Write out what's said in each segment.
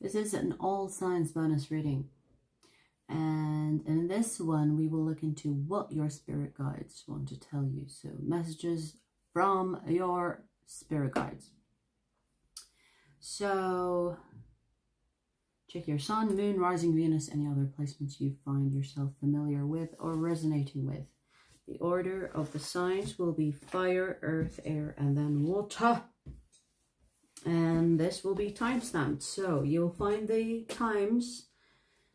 This is an all signs bonus reading. And in this one, we will look into what your spirit guides want to tell you. So messages from your spirit guides. So check your sun, moon, rising Venus, any other placements you find yourself familiar with or resonating with. The order of the signs will be fire, earth, air, and then water. And this will be time-stamped. So you'll find the times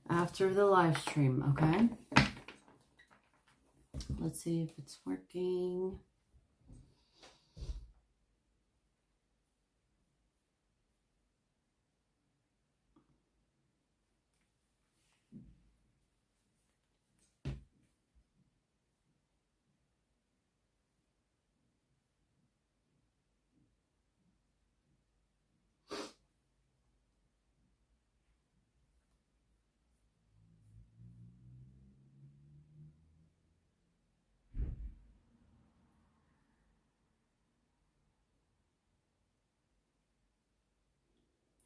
after the live stream, okay? Let's see if it's working.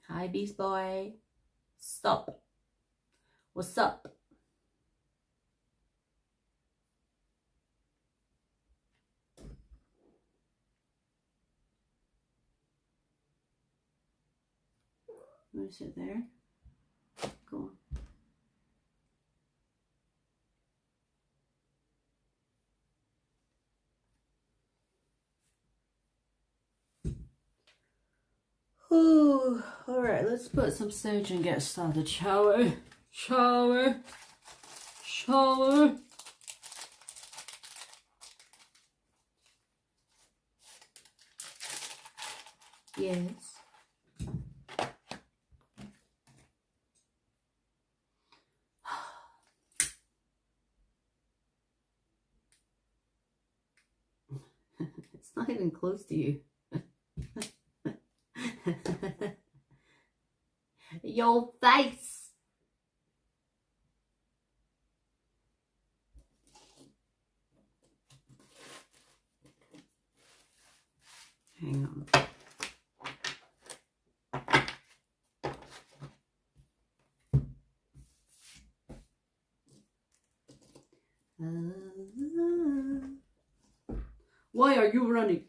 Hi, Beast Boy. Stop. What's up? What is it there? Go on. Ooh, all right, let's put some sage and get started, shall we? Shall we? Shall we? Yes. It's not even close to you. Your face. Hang on. Why are you running?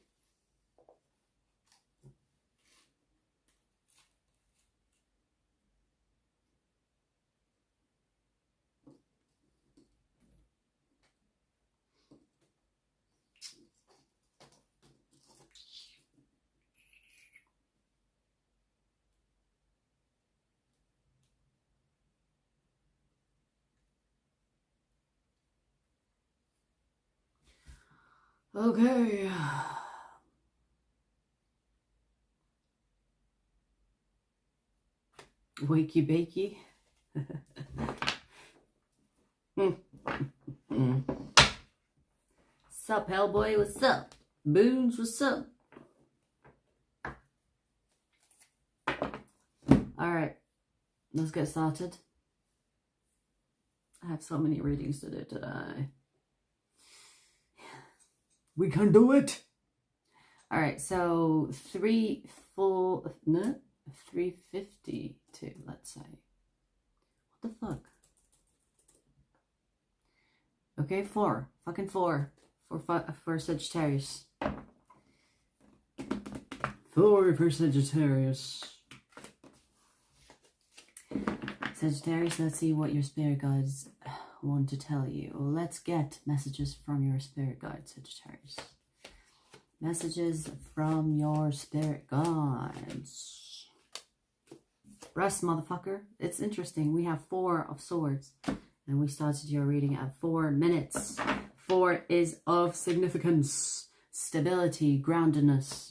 Okay. Wakey bakey. Sup, Hellboy? What's up? Boons, what's up? Alright, let's get started. I have so many readings to do today. We can do it! Alright, so 352, let's say. What the fuck? Okay, 4. Fucking 4. For Sagittarius. 4 for Sagittarius. Sagittarius, let's see what your spirit guides want to tell you. Let's get messages from your spirit guide, Sagittarius. Messages from your spirit guides. Rest, motherfucker. It's interesting. We have 4 of swords. And we started your reading at 4 minutes. 4 is of significance, stability, groundedness.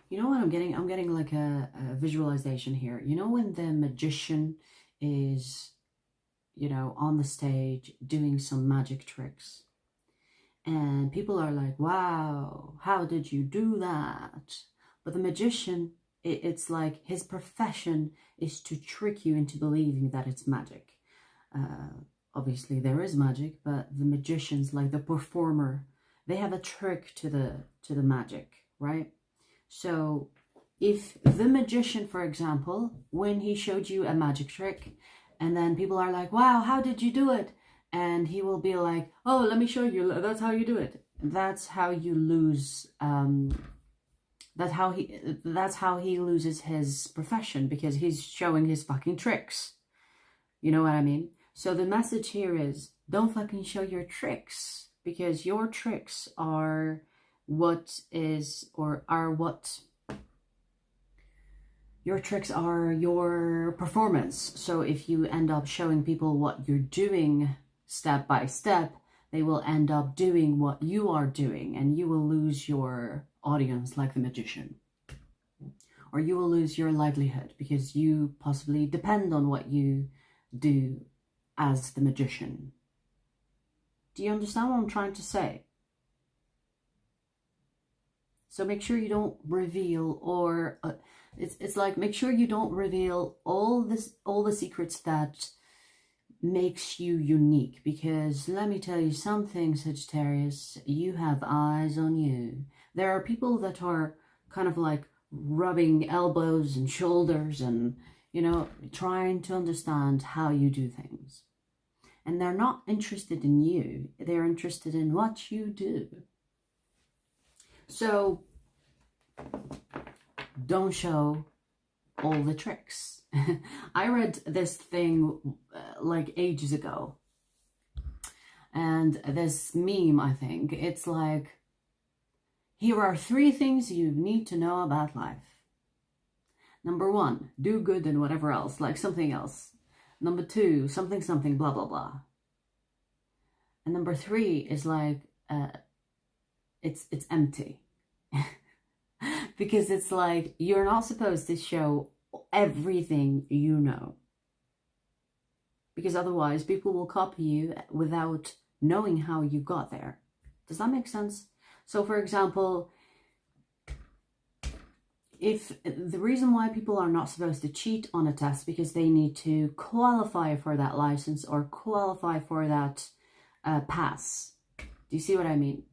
You know what I'm getting? I'm getting like a visualization here. You know when the magician is, you know, on the stage doing some magic tricks, and people are like, wow, how did you do that? But the magician, it's like his profession is to trick you into believing that it's magic. Obviously there is magic, but the magicians, like the performer, they have a trick to the magic, right? So if the magician, for example, when he showed you a magic trick, and then people are like, wow, how did you do it? And he will be like, oh, let me show you, that's how you do it. That's how you lose, that's how he loses his profession, because he's showing his fucking tricks. You know what I mean? So the message here is, don't fucking show your tricks, because your tricks are what is, or are what, your tricks are your performance. So if you end up showing people what you're doing step by step, they will end up doing what you are doing, and you will lose your audience like the magician. Or you will lose your livelihood, because you possibly depend on what you do as the magician. Do you understand what I'm trying to say? So make sure you don't reveal, or it's like, make sure you don't reveal all the secrets that makes you unique, because let me tell you something, Sagittarius, you have eyes on you. There are people that are kind of like rubbing elbows and shoulders and, you know, trying to understand how you do things. And they're not interested in you, they're interested in what you do. So don't show all the tricks. I read this thing like ages ago, and this meme, I think, it's like, here are 3 things you need to know about life. Number 1, do good and whatever else, like something else. Number 2, something, something, blah, blah, blah. And number 3 is like, it's empty. Because it's like, you're not supposed to show everything you know, because otherwise people will copy you without knowing how you got there. Does that make sense? So for example, if the reason why people are not supposed to cheat on a test, because they need to qualify for that license or qualify for that pass. Do you see what I mean?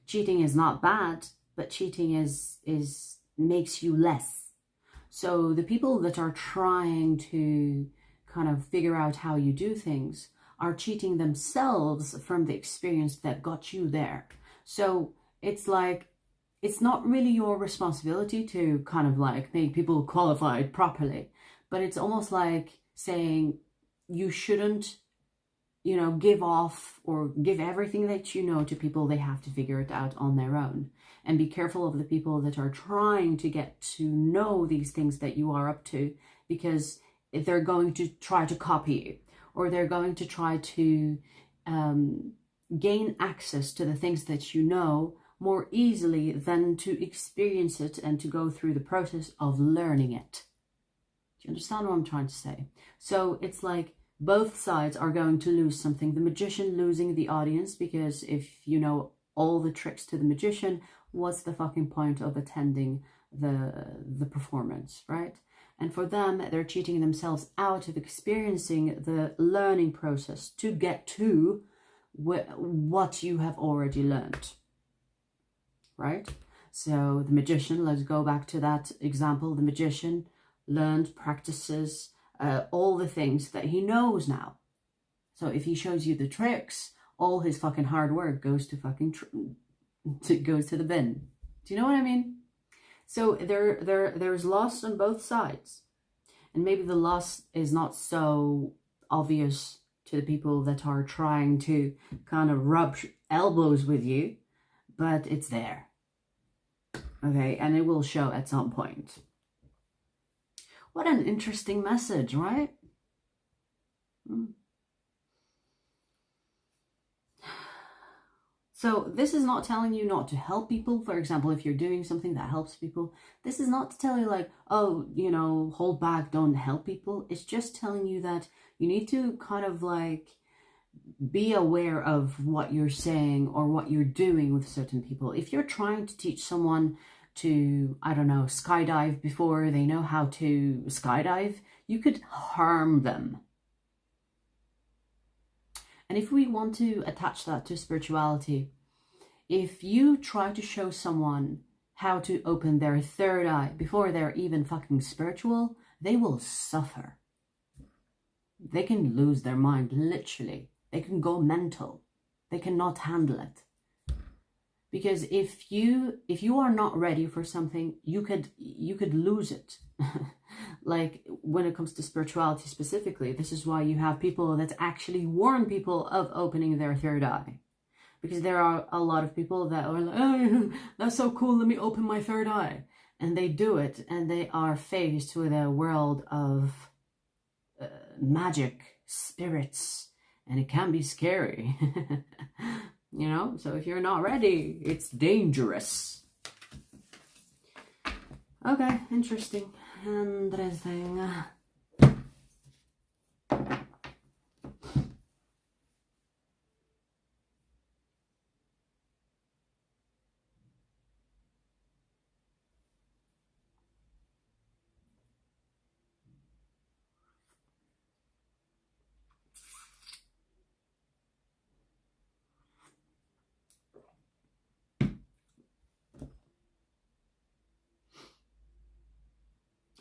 Cheating is not bad, but cheating is makes you less. So the people that are trying to kind of figure out how you do things are cheating themselves from the experience that got you there. So it's like, it's not really your responsibility to kind of like make people qualified properly, but it's almost like saying you shouldn't, you know, give off or give everything that you know to people. They have to figure it out on their own. And be careful of the people that are trying to get to know these things that you are up to, because if they're going to try to copy you, or they're going to try to gain access to the things that you know more easily than to experience it and to go through the process of learning it. Do you understand what I'm trying to say? So it's like both sides are going to lose something. The magician losing the audience, because if you know all the tricks to the magician, what's the fucking point of attending the performance, right? And for them, they're cheating themselves out of experiencing the learning process to get to what you have already learned, right? So the magician, let's go back to that example. The magician learned, practices all the things that he knows now. So if he shows you the tricks, all his fucking hard work goes to fucking goes to the bin. Do you know what I mean? So there's loss on both sides. And maybe the loss is not so obvious to the people that are trying to kind of rub elbows with you, but it's there. Okay, and it will show at some point. What an interesting message, right? So this is not telling you not to help people. For example, if you're doing something that helps people, this is not to tell you like, oh, you know, hold back, don't help people. It's just telling you that you need to kind of like be aware of what you're saying or what you're doing with certain people. If you're trying to teach someone to, I don't know, skydive before they know how to skydive, you could harm them. And if we want to attach that to spirituality, if you try to show someone how to open their third eye before they're even fucking spiritual, they will suffer. They can lose their mind, literally. They can go mental. They cannot handle it. Because if you are not ready for something, you could lose it. Like when it comes to spirituality specifically, this is why you have people that actually warn people of opening their third eye. Because there are a lot of people that are like, oh, that's so cool, let me open my third eye. And they do it, and they are faced with a world of magic, spirits, and it can be scary. You know, so if you're not ready, it's dangerous. Okay, interesting. Interesting.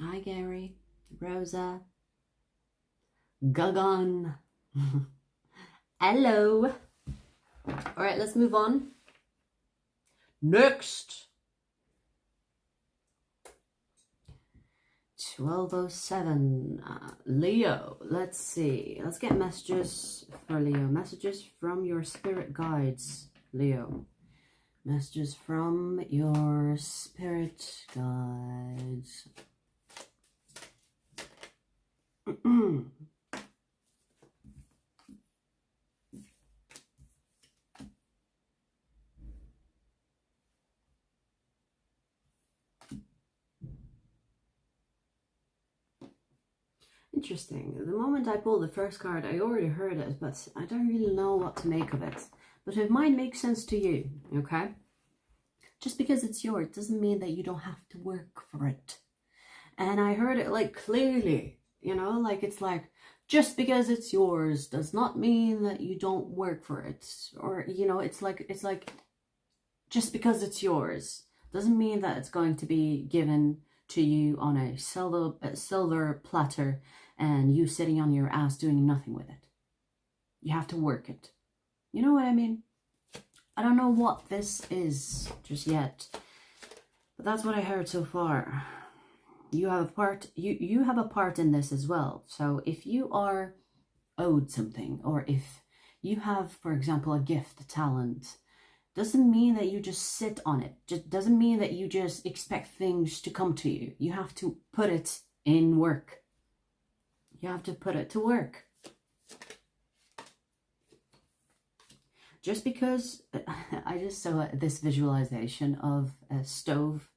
Hi, Gary, Rosa, Gagan. Hello. All right, let's move on. Next. 1207. Leo. Let's see. Let's get messages for Leo. Messages from your spirit guides, Leo. Messages from your spirit guides. Interesting. The moment I pulled the first card, I already heard it, but I don't really know what to make of it. But it might make sense to you, okay? Just because it's yours doesn't mean that you don't have to work for it. And I heard it like clearly. You know, like it's like, just because it's yours does not mean that you don't work for it. Or, you know, it's like, just because it's yours doesn't mean that it's going to be given to you on a silver platter and you sitting on your ass doing nothing with it. You have to work it. You know what I mean? I don't know what this is just yet, but that's what I heard so far. You have a part, you have a part in this as well. So if you are owed something, or if you have, for example, a gift, a talent, doesn't mean that you just sit on it. Just doesn't mean that you just expect things to come to you. You have to put it in work. You have to put it to work. Just because I just saw this visualization of a stove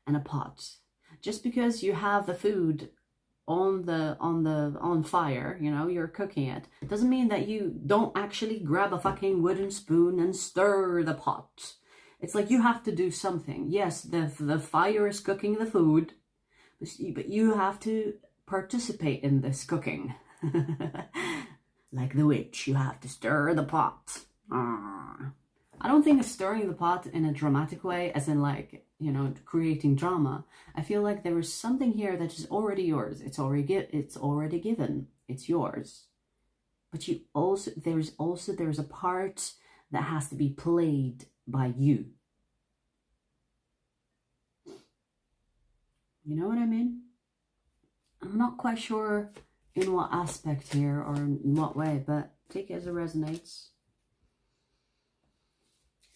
and a pot. Just because you have the food on fire, you know, you're cooking it, doesn't mean that you don't actually grab a fucking wooden spoon and stir the pot. It's like you have to do something. Yes, the fire is cooking the food, but you have to participate in this cooking. Like the witch, you have to stir the pot. I don't think it's stirring the pot in a dramatic way, as in like, you know, creating drama. I feel like there is something here that is already yours. It's already given. It's yours. But you also there's a part that has to be played by you. You know what I mean? I'm not quite sure in what aspect here or in what way, but take it as it resonates.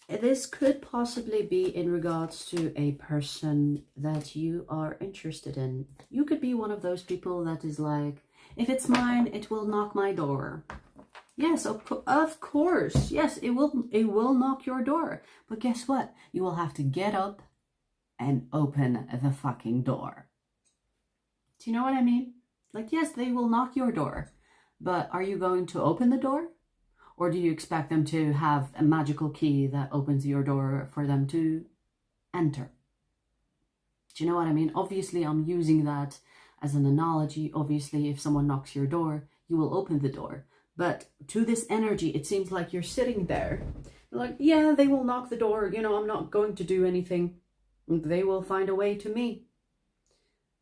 This could possibly be in regards to a person that you are interested in. You could be one of those people that is like, if it's mine, it will knock my door. Yes, of course. Yes, it will knock your door. But guess what? You will have to get up and open the fucking door. Do you know what I mean? Like, yes, they will knock your door. But are you going to open the door? Or do you expect them to have a magical key that opens your door for them to enter? Do you know what I mean? Obviously, I'm using that as an analogy. Obviously, if someone knocks your door, you will open the door. But to this energy, it seems like you're sitting there. Like, yeah, they will knock the door. You know, I'm not going to do anything. They will find a way to me.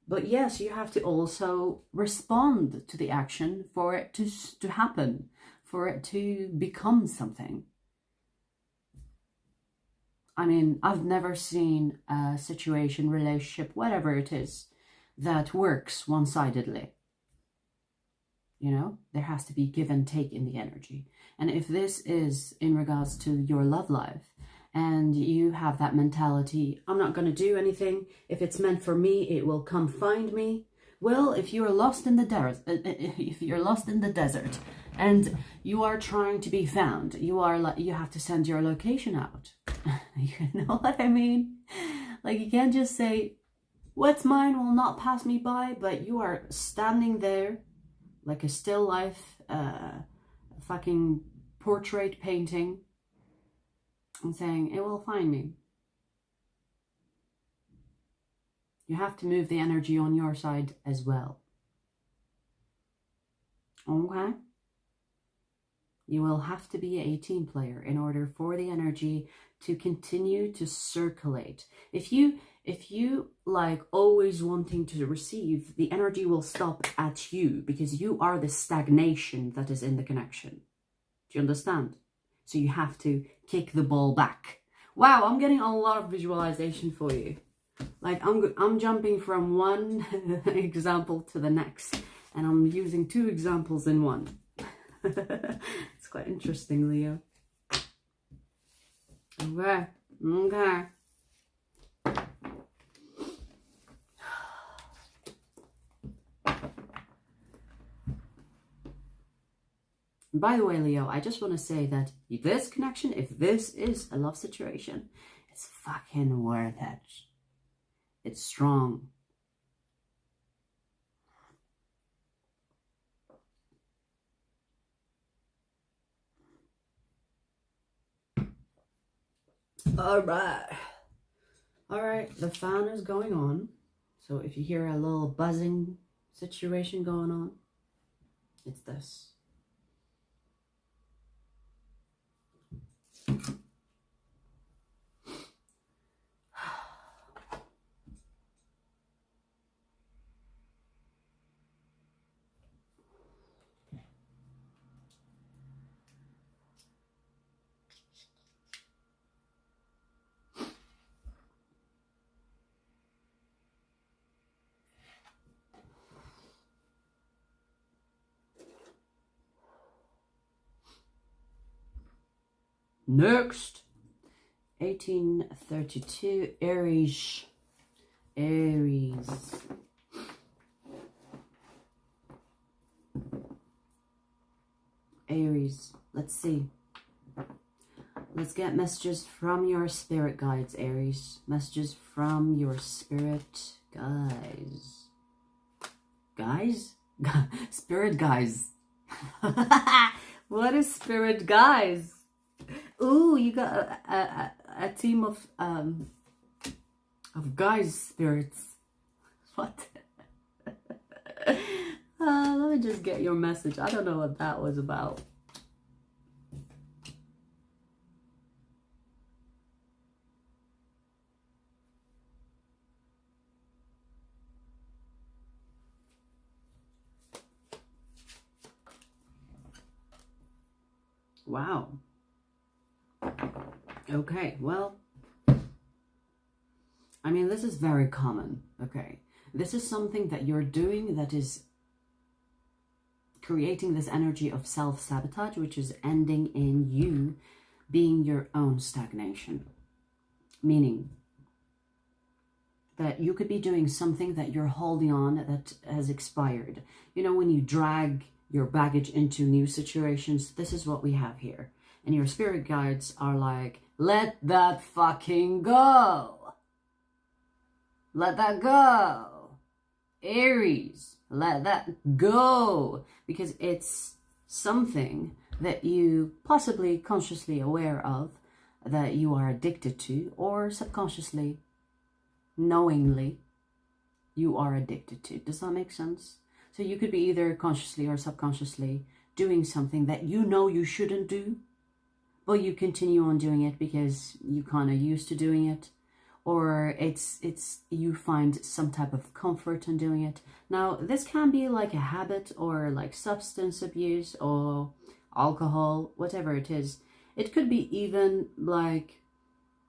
But yes, you have to also respond to the action for it to happen, for it to become something. I mean, I've never seen a situation, relationship, whatever it is, that works one-sidedly. You know, there has to be give and take in the energy. And if this is in regards to your love life, and you have that mentality, I'm not going to do anything. If it's meant for me, it will come find me. Well, if you're lost in the desert, and you are trying to be found, you have to send your location out. You know what I mean? Like, you can't just say, what's mine will not pass me by, but you are standing there like a still life, fucking portrait painting, and saying, it will find me. You have to move the energy on your side as well. Okay? You will have to be a team player in order for the energy to continue to circulate. If you like always wanting to receive, the energy will stop at you because you are the stagnation that is in the connection. Do you understand? So you have to kick the ball back. Wow, I'm getting a lot of visualization for you. Like, I'm jumping from one example to the next, and I'm using two examples in one. It's quite interesting, Leo. Okay, okay. By the way, Leo, I just want to say that this connection, if this is a love situation, it's fucking worth it. It's strong. All right, the fan is going on. So if you hear a little buzzing situation going on, it's this. Next, 1832, Aries. Aries, let's see. Let's get messages from your spirit guides, Aries. Messages from your spirit guides. Guys? Spirit guys. What is spirit guys? Ooh, you got a team of guys spirits. What? Let me just get your message. I don't know what that was about. Wow. Okay, well, I mean, this is very common, okay? This is something that you're doing that is creating this energy of self-sabotage, which is ending in you being your own stagnation. Meaning that you could be doing something that you're holding on that has expired. You know, when you drag your baggage into new situations. This is what we have here. And your spirit guides are like, let that fucking go. Let that go. Aries, let that go. Because it's something that you possibly consciously aware of, that you are addicted to, or subconsciously, knowingly, you are addicted to. Does that make sense? So you could be either consciously or subconsciously doing something that you know you shouldn't do, but you continue on doing it because you kind of used to doing it, or it's you find some type of comfort in doing it. Now, this can be like a habit or like substance abuse or alcohol, whatever it is. It could be even like,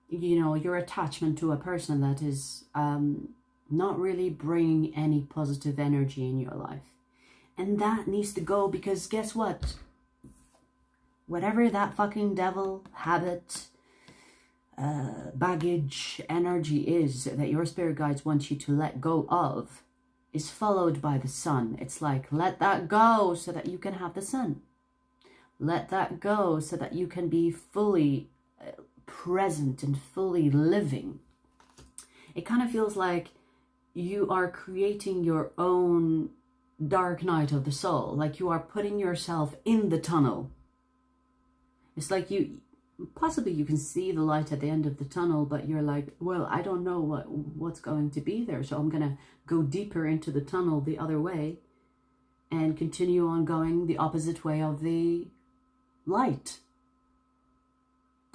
you know, your attachment to a person that is not really bringing any positive energy in your life. And that needs to go, because guess what? Whatever that fucking devil, habit, baggage, energy is that your spirit guides want you to let go of is followed by the sun. It's like, let that go so that you can have the sun. Let that go so that you can be fully present and fully living. It kind of feels like you are creating your own dark night of the soul. Like you are putting yourself in the tunnel. It's like you can see the light at the end of the tunnel, but you're like, well, I don't know what's going to be there. So I'm going to go deeper into the tunnel the other way and continue on going the opposite way of the light.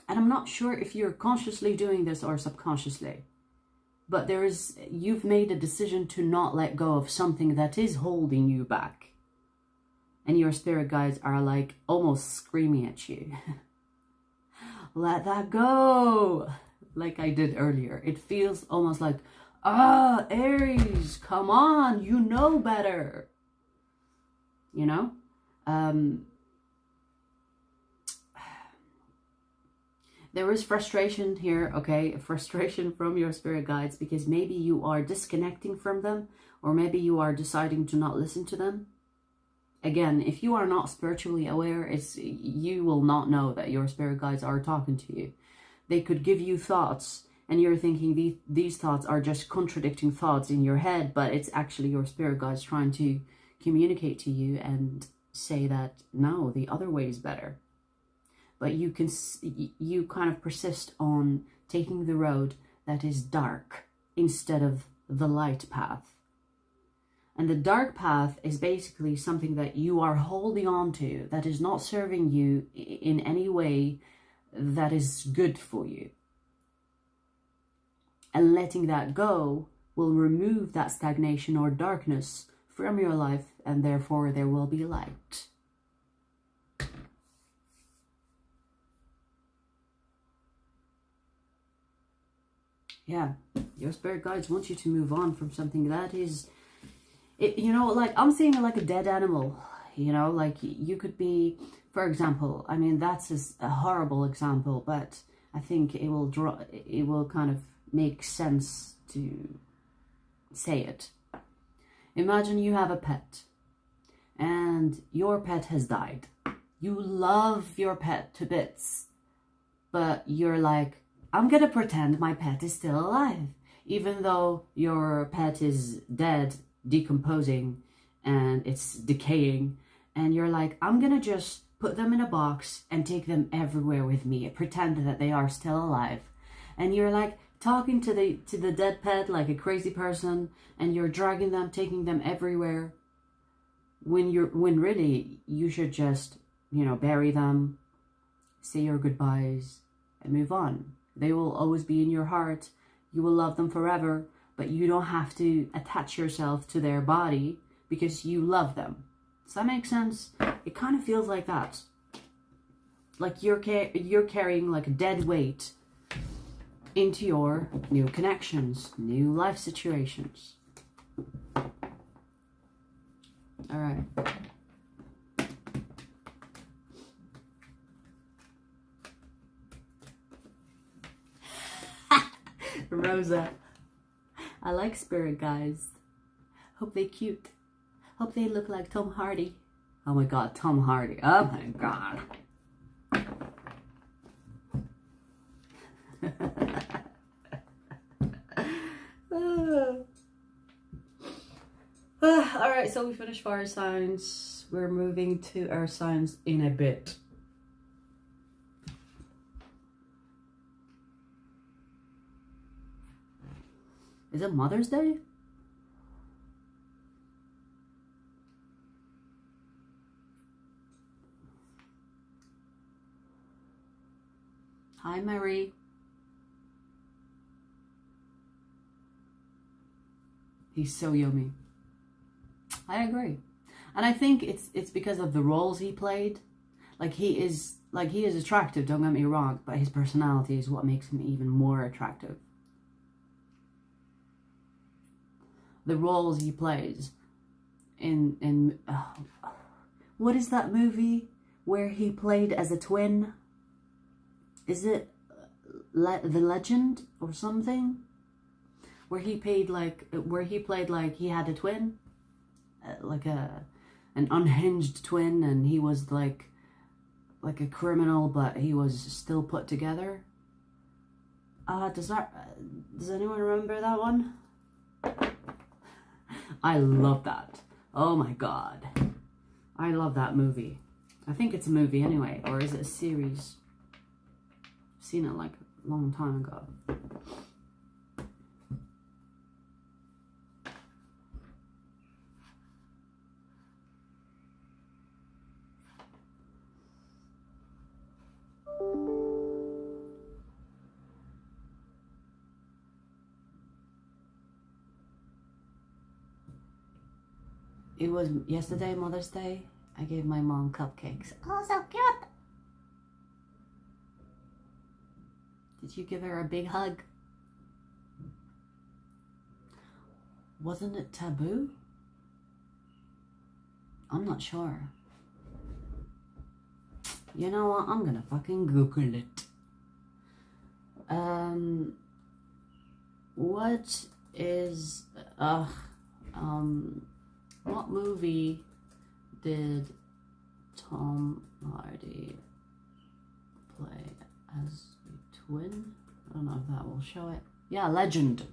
And I'm not sure if you're consciously doing this or subconsciously, but you've made a decision to not let go of something that is holding you back. And your spirit guides are like almost screaming at you. Let that go. Like I did earlier. It feels almost like, Aries, come on, you know better. You know? There is frustration here, okay? Frustration from your spirit guides, because maybe you are disconnecting from them, or maybe you are deciding to not listen to them. Again, if you are not spiritually aware, you will not know that your spirit guides are talking to you. They could give you thoughts, and you're thinking these thoughts are just contradicting thoughts in your head, but it's actually your spirit guides trying to communicate to you and say that, no, the other way is better. But you kind of persist on taking the road that is dark instead of the light path. And the dark path is basically something that you are holding on to that is not serving you in any way that is good for you. And letting that go will remove that stagnation or darkness from your life, and therefore there will be light. Yeah, your spirit guides want you to move on from something that is, you know, like I'm seeing like a dead animal, you know, like you could be, for example, I mean, that's a horrible example, but I think it will kind of make sense to say it. Imagine you have a pet and your pet has died. You love your pet to bits, but you're like, I'm gonna pretend my pet is still alive, even though your pet is dead, decomposing, and it's decaying. And you're like, I'm gonna just put them in a box and take them everywhere with me, pretend that they are still alive. And you're like talking to the dead pet like a crazy person, and you're dragging them, taking them everywhere, when really you should just, you know, bury them, say your goodbyes, and move on. They will always be in your heart. You will love them forever, but you don't have to attach yourself to their body because you love them. Does that make sense? It kind of feels like that. Like you're carrying like a dead weight into your new connections, new life situations. All right. Rosa. I like spirit guys. Hope they cute. Hope they look like Tom Hardy. Oh my god, Tom Hardy. Oh my god. Alright, so we finished fire signs. We're moving to earth signs in a bit. Is it Mother's Day? Hi, Mary. He's so yummy. I agree. And I think it's because of the roles he played. Like he is attractive, don't get me wrong, but his personality is what makes him even more attractive. The roles he plays in what is that movie where he played as a twin? Is it The Legend or something? Where he played like he had a twin, like an unhinged twin, and he was like a criminal, but he was still put together. Does anyone remember that one? I love that. Oh my god. I love that movie. I think it's a movie anyway, or is it a series? I've seen it like a long time ago. It was yesterday, Mother's Day. I gave my mom cupcakes. Oh, so cute! Did you give her a big hug? Wasn't it taboo? I'm not sure. You know what? I'm gonna fucking Google it. What is what movie did Tom Hardy play as a twin? I don't know if that will show it. Yeah, Legend.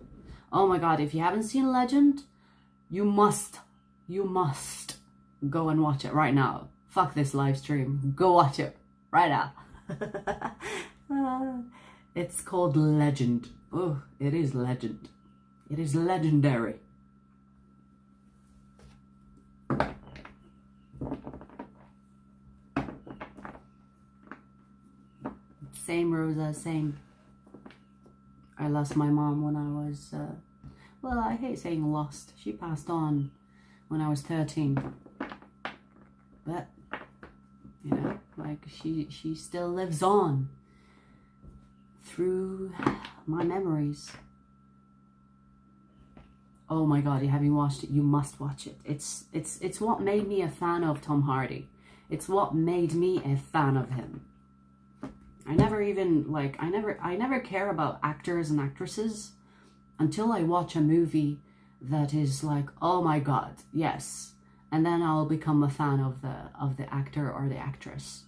Oh my god, if you haven't seen Legend, you must go and watch it right now. Fuck this live stream. Go watch it right now. It's called Legend. Oh, it is legend. It is legendary. Same, Rosa, same. I lost my mom when I was, well, I hate saying lost. She passed on when I was 13. But, you know, like, she still lives on through my memories. Oh my god, have you watched it? You must watch it. It's what made me a fan of Tom Hardy. It's what made me a fan of him. I never care about actors and actresses until I watch a movie that is like, oh my god, yes. And then I'll become a fan of the actor or the actress.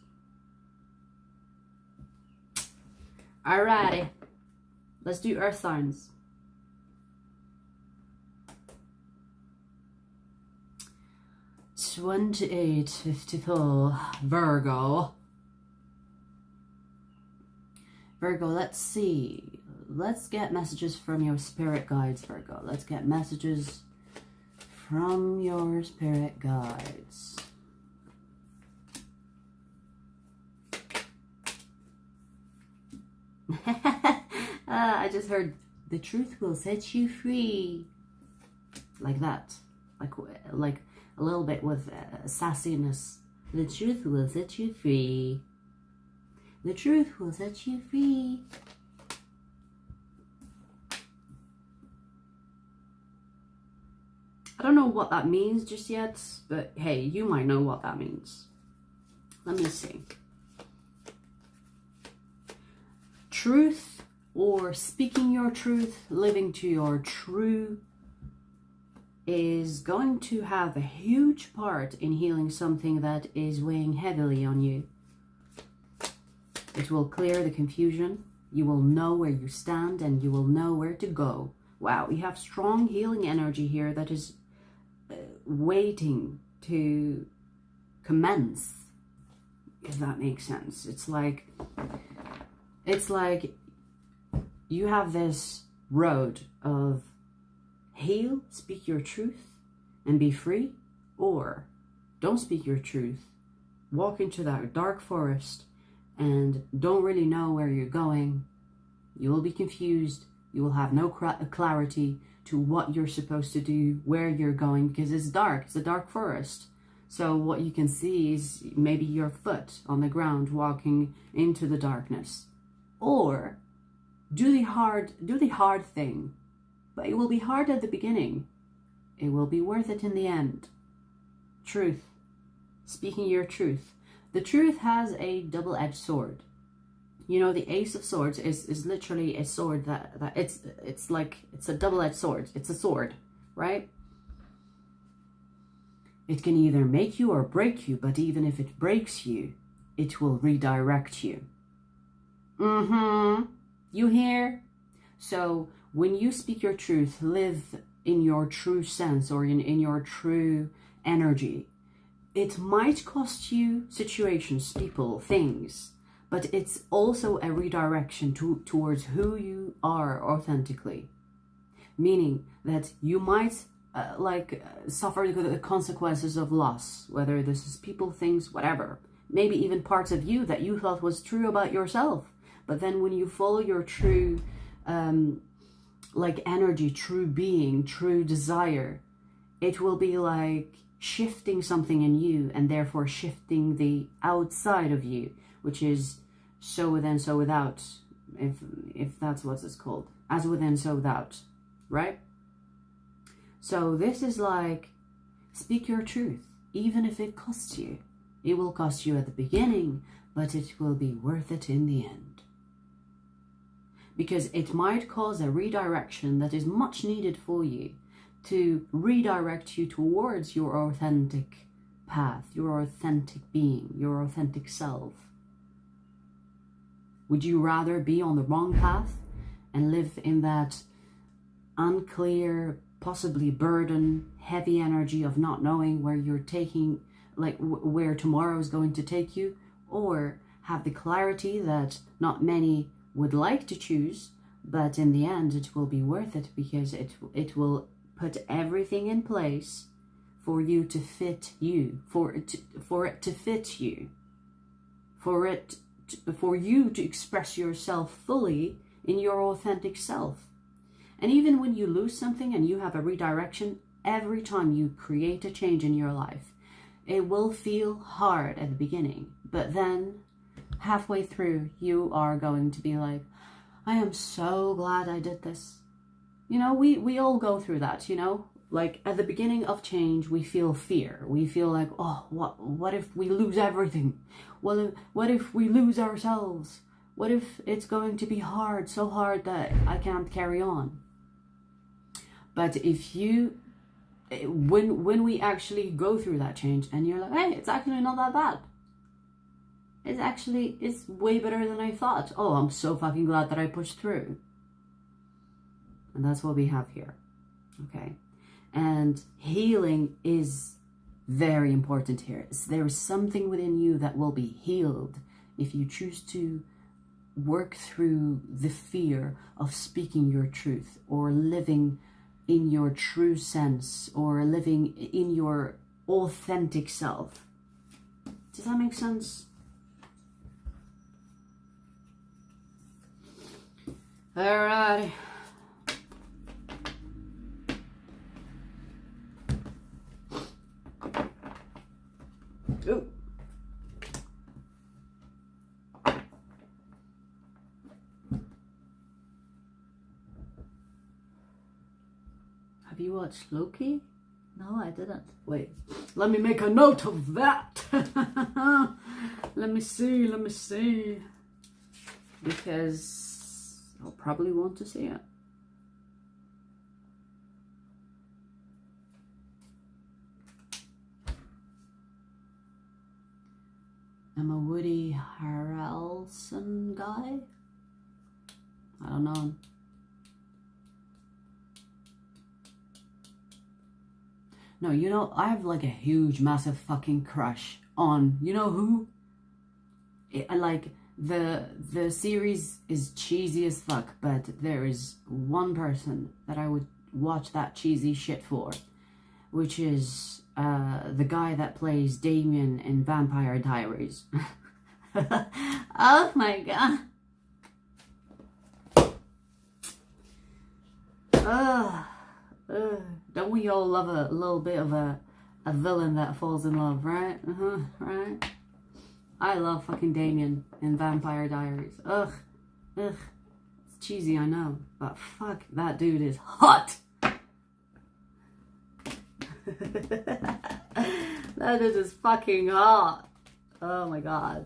Alrighty. Let's do earth signs. $28.54 Virgo. Virgo, let's see. Let's get messages from your spirit guides, Virgo. Let's get messages from your spirit guides. I just heard, the truth will set you free. Like that. Like a little bit with sassiness. The truth will set you free. The truth will set you free. I don't know what that means just yet, but hey, you might know what that means. Let me see. Truth, or speaking your truth, living to your true is going to have a huge part in healing something that is weighing heavily on you. It will clear the confusion. You will know where you stand and you will know where to go. Wow, we have strong healing energy here that is waiting to commence, if that makes sense. It's like you have this road of heal, speak your truth, and be free, or don't speak your truth, walk into that dark forest and don't really know where you're going. You will be confused. You will have no clarity to what you're supposed to do, where you're going, because it's dark. It's a dark forest. So what you can see is maybe your foot on the ground walking into the darkness. Or do the hard thing. But it will be hard at the beginning. It will be worth it in the end. Truth. Speaking your truth. The truth has a double-edged sword. You know, the Ace of Swords is literally a sword that it's a double-edged sword. It's a sword, right? It can either make you or break you, but even if it breaks you, it will redirect you. You hear? So when you speak your truth, live in your true sense or in your true energy. It might cost you situations, people, things, but it's also a redirection towards who you are authentically. Meaning that you might suffer the consequences of loss, whether this is people, things, whatever. Maybe even parts of you that you thought was true about yourself. But then when you follow your true energy, true being, true desire, it will be like shifting something in you and therefore shifting the outside of you, which is so within, so without, if that's what it's called. As within, so without, right? So this is like, speak your truth, even if it costs you. It will cost you at the beginning, but it will be worth it in the end. Because it might cause a redirection that is much needed for you to redirect you towards your authentic path, your authentic being, your authentic self. Would you rather be on the wrong path and live in that unclear, possibly burden, heavy energy of not knowing where you're taking, where tomorrow is going to take you, or have the clarity that not many would like to choose, but in the end it will be worth it because it will put everything in place for you to fit you, for it to fit you, for you to express yourself fully in your authentic self. And even when you lose something and you have a redirection, every time you create a change in your life, it will feel hard at the beginning, but then halfway through, you are going to be like, I am so glad I did this. You know, we all go through that, you know? Like at the beginning of change, we feel fear. We feel like, oh, what if we lose everything? Well, what if we lose ourselves? What if it's going to be hard, so hard that I can't carry on? But if you, when we actually go through that change and you're like, hey, it's actually not that bad. It's way better than I thought. Oh, I'm so fucking glad that I pushed through. And that's what we have here. Okay. And healing is very important here. There is something within you that will be healed if you choose to work through the fear of speaking your truth or living in your true sense or living in your authentic self. Does that make sense? Alright. Ooh. Have you watched Loki? No, I didn't. Wait, let me make a note of that. Let me see. Because I'll probably want to see it. I'm a Woody Harrelson guy. I don't know. No, you know, I have like a huge, massive fucking crush on, you know who? Like, the series is cheesy as fuck, but there is one person that I would watch that cheesy shit for, which is the guy that plays Damien in Vampire Diaries. Oh my god. Don't we all love a little bit of a villain that falls in love, right? Right? I love fucking Damien in Vampire Diaries. Ugh. It's cheesy, I know. But fuck, that dude is hot. That dude is fucking hot. Oh my god.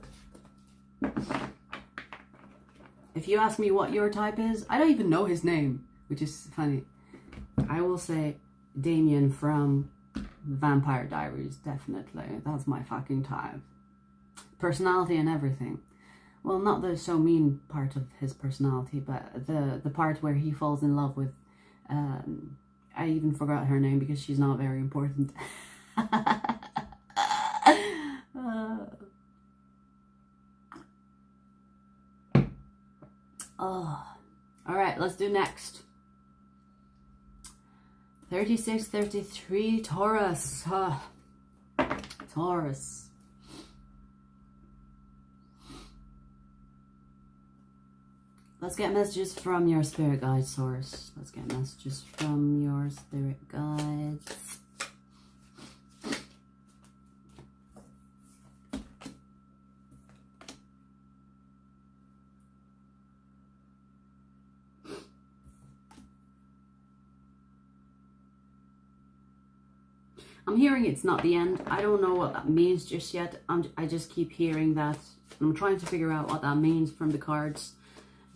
If you ask me what your type is, I don't even know his name, which is funny. I will say Damien from Vampire Diaries, definitely. That's my fucking type. Personality and everything. Well, not the so mean part of his personality, but the part where he falls in love with, I even forgot her name because she's not very important. Alright, let's do next. 36, 33, Taurus. Taurus. Let's get messages from your spirit guides, Taurus. Let's get messages from your spirit guides. I'm hearing it's not the end. I don't know what that means just yet. I just keep hearing that. I'm trying to figure out what that means from the cards.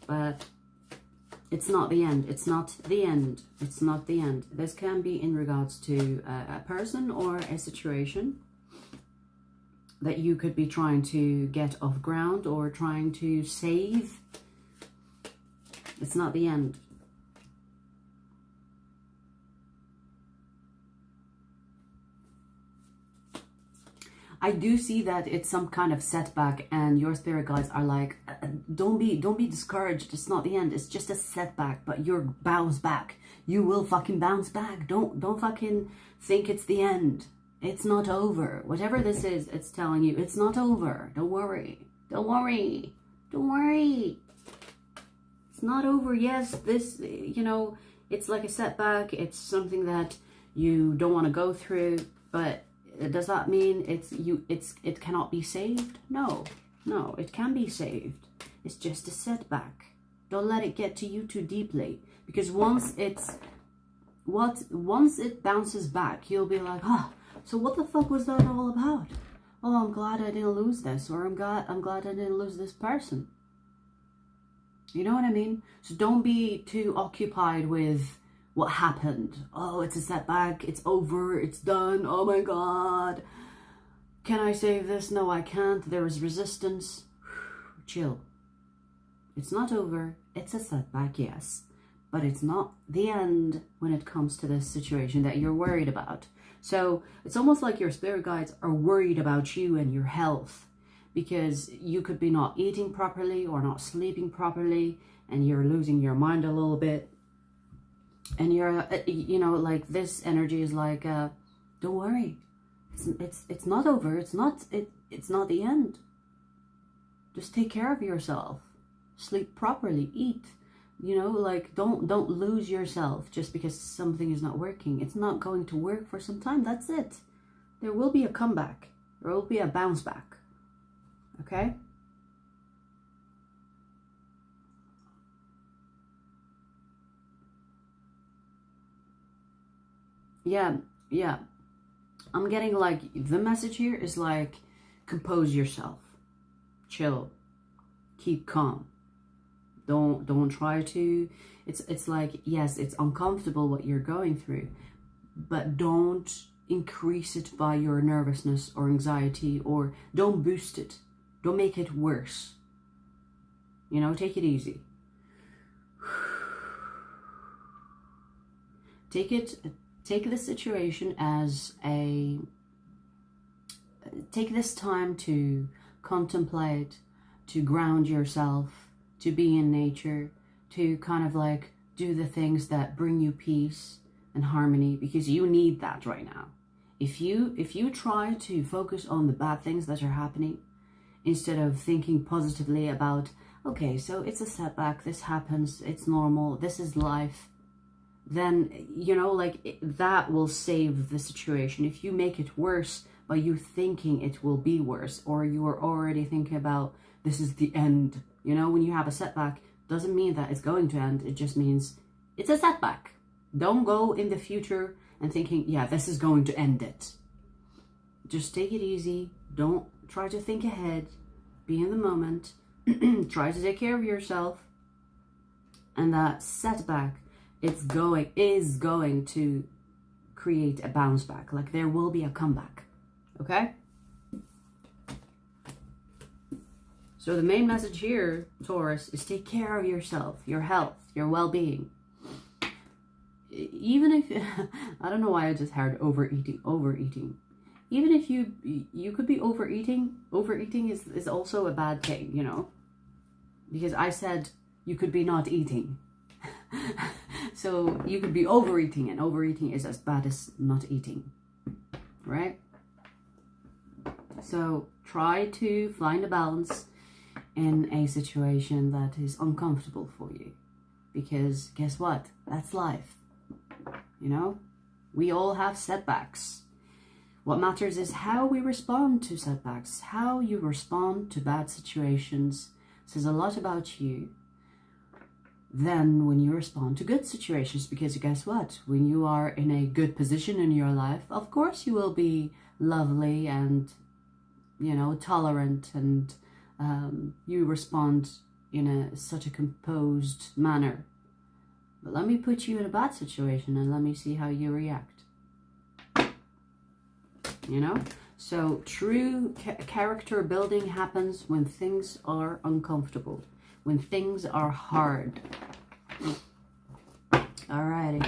But it's not the end. It's not the end. It's not the end. This can be in regards to a person or a situation that you could be trying to get off ground or trying to save. It's not the end. I do see that it's some kind of setback, and your spirit guides are like, don't be discouraged. It's not the end. It's just a setback, but you're bounce back. You will fucking bounce back. Don't fucking think it's the end. It's not over. Whatever this is, it's telling you it's not over. Don't worry. Don't worry. Don't worry. It's not over. Yes, this, you know, it's like a setback. It's something that you don't want to go through, but does that mean it cannot be saved? No, it can be saved. It's just a setback. Don't let it get to you too deeply, because once it bounces back, you'll be like, so what the fuck was that all about? Oh, I'm glad I didn't lose this, or I'm glad I didn't lose this person. You know what I mean? So don't be too occupied with what happened. Oh, it's a setback. It's over. It's done. Oh my god. Can I save this? No, I can't. There is resistance. Chill. It's not over. It's a setback, yes. But it's not the end when it comes to this situation that you're worried about. So it's almost like your spirit guides are worried about you and your health, because you could be not eating properly or not sleeping properly, and you're losing your mind a little bit. And you're, you know, like this energy is like, don't worry, it's not over. It's not the end. Just take care of yourself, sleep properly, eat. You know, like don't lose yourself just because something is not working. It's not going to work for some time. That's it. There will be a comeback. There will be a bounce back. Okay. Yeah. I'm getting like, the message here is like, compose yourself, chill, keep calm. Don't try to, it's like, yes, it's uncomfortable what you're going through, but don't increase it by your nervousness or anxiety, or don't boost it. Don't make it worse. You know, take it easy. Take the situation as take this time to contemplate, to ground yourself, to be in nature, to kind of like do the things that bring you peace and harmony, because you need that right now. If you try to focus on the bad things that are happening, instead of thinking positively about, okay, so it's a setback, this happens, it's normal, this is life, then, you know, like that will save the situation. If you make it worse by you thinking it will be worse, or you are already thinking about this is the end, you know, when you have a setback, doesn't mean that it's going to end. It just means it's a setback. Don't go in the future and thinking, yeah, this is going to end it. Just take it easy. Don't try to think ahead. Be in the moment. Try to take care of yourself. And that setback is going to create a bounce back. Like there will be a comeback. Okay? So the main message here, Taurus, is take care of yourself, your health, your well-being. Even if, I don't know why I just heard overeating. Even if you could be overeating is also a bad thing, you know? Because I said you could be not eating. So you could be overeating, and overeating is as bad as not eating, right? So try to find a balance in a situation that is uncomfortable for you, because guess what? That's life. You know, we all have setbacks. What matters is how we respond to setbacks. How you respond to bad situations says a lot about you than when you respond to good situations, because guess what? When you are in a good position in your life, of course you will be lovely and, you know, tolerant, and you respond in such a composed manner. But let me put you in a bad situation and let me see how you react. You know? So true character building happens when things are uncomfortable, when things are hard. Alrighty.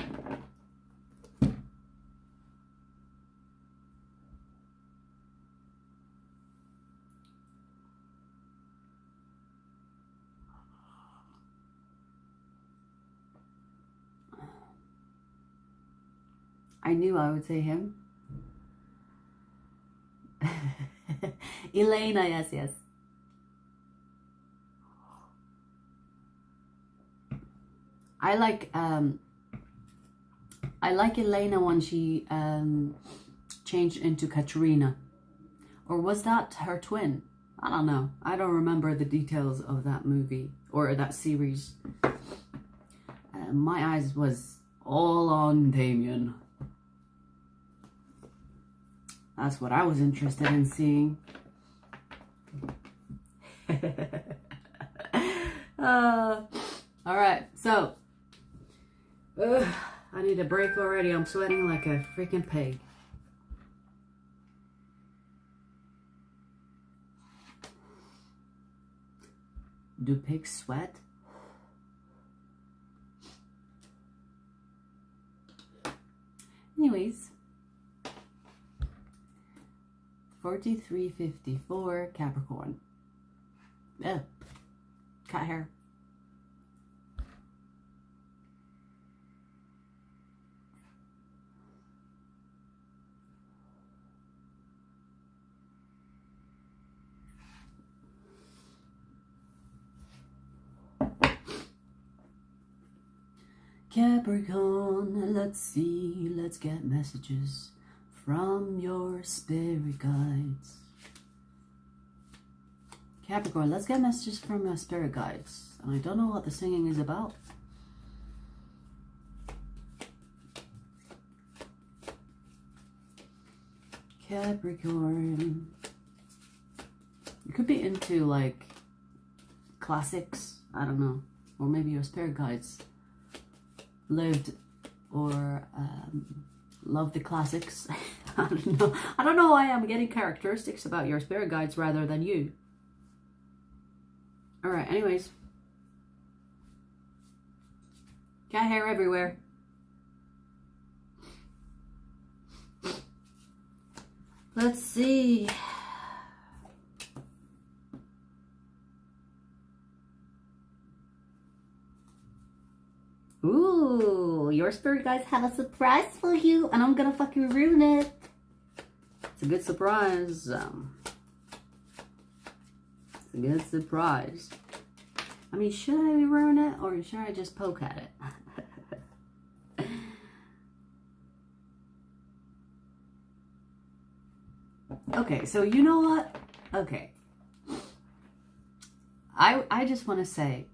I knew I would say him. Elena, yes. I like Elena when she changed into Katrina. Or was that her twin? I don't know. I don't remember the details of that movie or that series. My eyes was all on Damien. That's what I was interested in seeing. Alright, so I need a break already. I'm sweating like a freaking pig. Do pigs sweat? Anyways, 4354 Capricorn. Ugh. Cut hair. Capricorn, let's see, let's get messages from your spirit guides. Capricorn, let's get messages from your spirit guides. And I don't know what the singing is about. Capricorn. You could be into like classics, I don't know. Or maybe your spirit guides lived or love the classics. I don't know why I'm getting characteristics about your spirit guides rather than you. All right, anyways. Cat hair everywhere. Let's see. Ooh, your spirit guides have a surprise for you, and I'm gonna fucking ruin it. It's a good surprise. It's a good surprise. I mean, should I ruin it, or should I just poke at it? Okay, so you know what? Okay. I just want to say,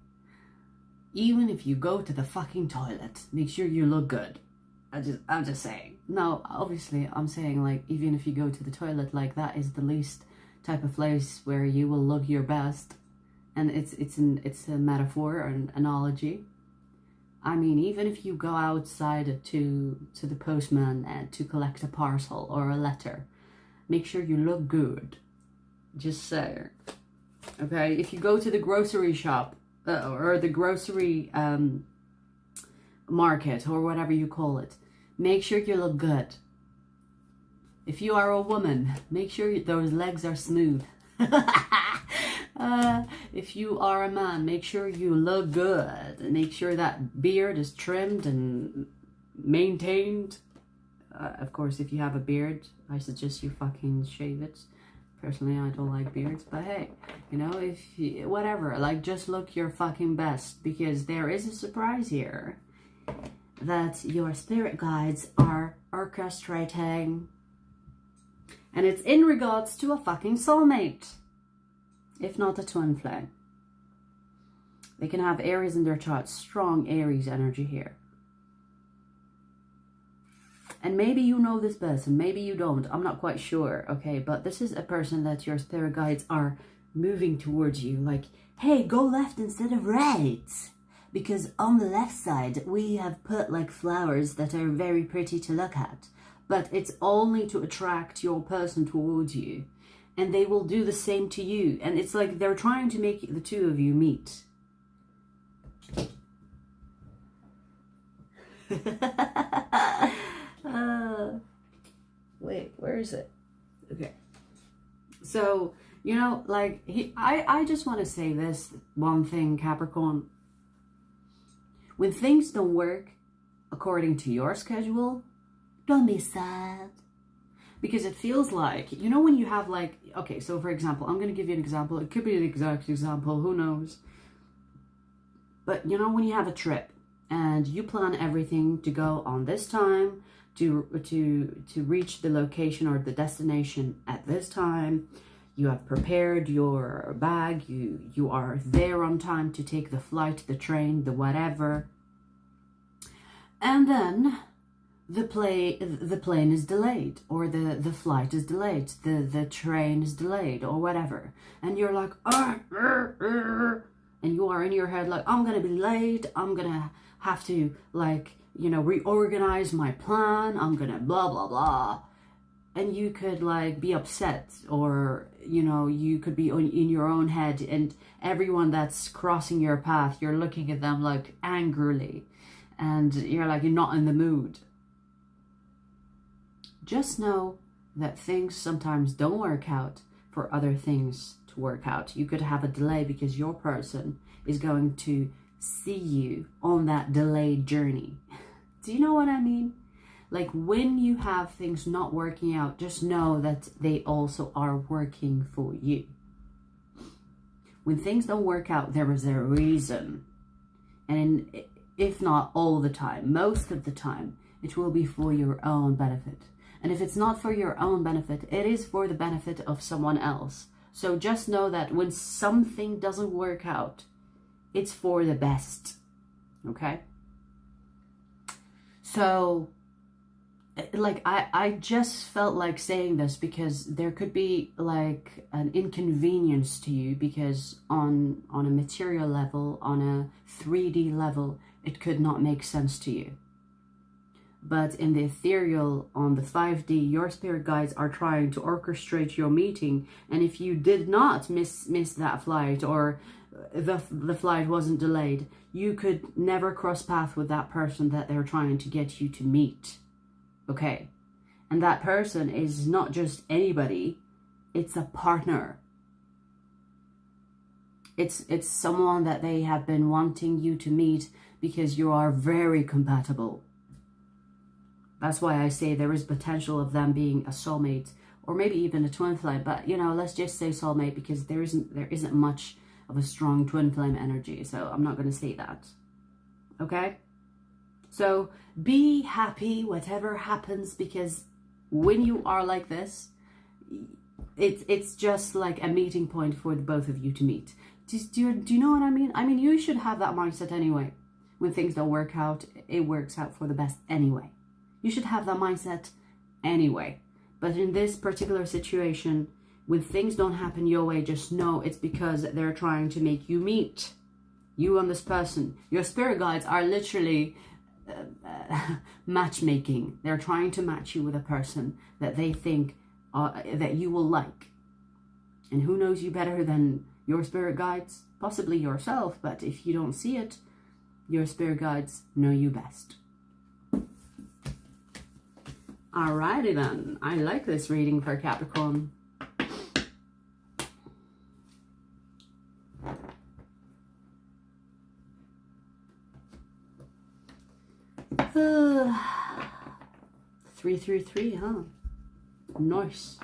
even if you go to the fucking toilet, make sure you look good. I'm just saying. No, obviously, I'm saying, like, even if you go to the toilet, like, that is the least type of place where you will look your best. And it's a metaphor or an analogy. I mean, even if you go outside to the postman and to collect a parcel or a letter, make sure you look good. Just say. Okay? If you go to the grocery shop, or the grocery market, or whatever you call it, make sure you look good. If you are a woman, make sure those legs are smooth. If you are a man, make sure you look good. Make sure that beard is trimmed and maintained. Of course, if you have a beard, I suggest you fucking shave it. Personally, I don't like beards, but hey, you know, if you, whatever, like, just look your fucking best, because there is a surprise here that your spirit guides are orchestrating, and it's in regards to a fucking soulmate, if not a twin flame. They can have Aries in their chart, strong Aries energy here. And maybe you know this person, maybe you don't, I'm not quite sure, okay? But this is a person that your spirit guides are moving towards you, like, hey, go left instead of right. Because on the left side, we have put, like, flowers that are very pretty to look at. But it's only to attract your person towards you. And they will do the same to you. And it's like they're trying to make the two of you meet. Wait, where is it? Okay. So, you know, like, I just want to say this one thing, Capricorn. When things don't work according to your schedule, don't be sad. Because it feels like, you know, when you have, like, okay, so for example, I'm going to give you an example. It could be an exact example, who knows. But, you know, when you have a trip and you plan everything to go on this time, to reach the location or the destination at this time, you have prepared your bag, you are there on time to take the flight, the train, the whatever, and then the plane is delayed, or the flight is delayed, the train is delayed, or whatever, and you're like, and you are in your head like, I'm gonna be late, I'm gonna have to, like, you know, reorganize my plan, I'm gonna blah blah blah. And you could, like, be upset, or, you know, you could be in your own head, and everyone that's crossing your path, you're looking at them, like, angrily, and you're like, you're not in the mood. Just know that things sometimes don't work out for other things to work out. You could have a delay because your person is going to see you on that delayed journey. Do you know what I mean? Like, when you have things not working out, just know that they also are working for you. When things don't work out, there is a reason. And if not all the time, most of the time, it will be for your own benefit. And if it's not for your own benefit, it is for the benefit of someone else. So just know that when something doesn't work out, it's for the best. Okay? So, like, I just felt like saying this because there could be, like, an inconvenience to you, because on a material level, on a 3D level, it could not make sense to you. But in the ethereal, on the 5D, your spirit guides are trying to orchestrate your meeting. And if you did not miss that flight, or the flight wasn't delayed, you could never cross paths with that person that they're trying to get you to meet. Okay? And that person is not just anybody, it's a partner. It's someone that they have been wanting you to meet because you are very compatible. That's why I say there is potential of them being a soulmate or maybe even a twin flame. But, you know, let's just say soulmate because there isn't much of a strong twin flame energy. So I'm not going to say that. Okay? So be happy whatever happens, because when you are like this, it's just like a meeting point for the both of you to meet. Do you know what I mean? I mean, you should have that mindset anyway. When things don't work out, it works out for the best anyway. You should have that mindset anyway. But in this particular situation, when things don't happen your way, just know it's because they're trying to make you meet. You and this person. Your spirit guides are literally matchmaking. They're trying to match you with a person that they think that you will like. And who knows you better than your spirit guides? Possibly yourself, but if you don't see it, your spirit guides know you best. Alrighty then. I like this reading for Capricorn. Uh, 333, huh? Nice.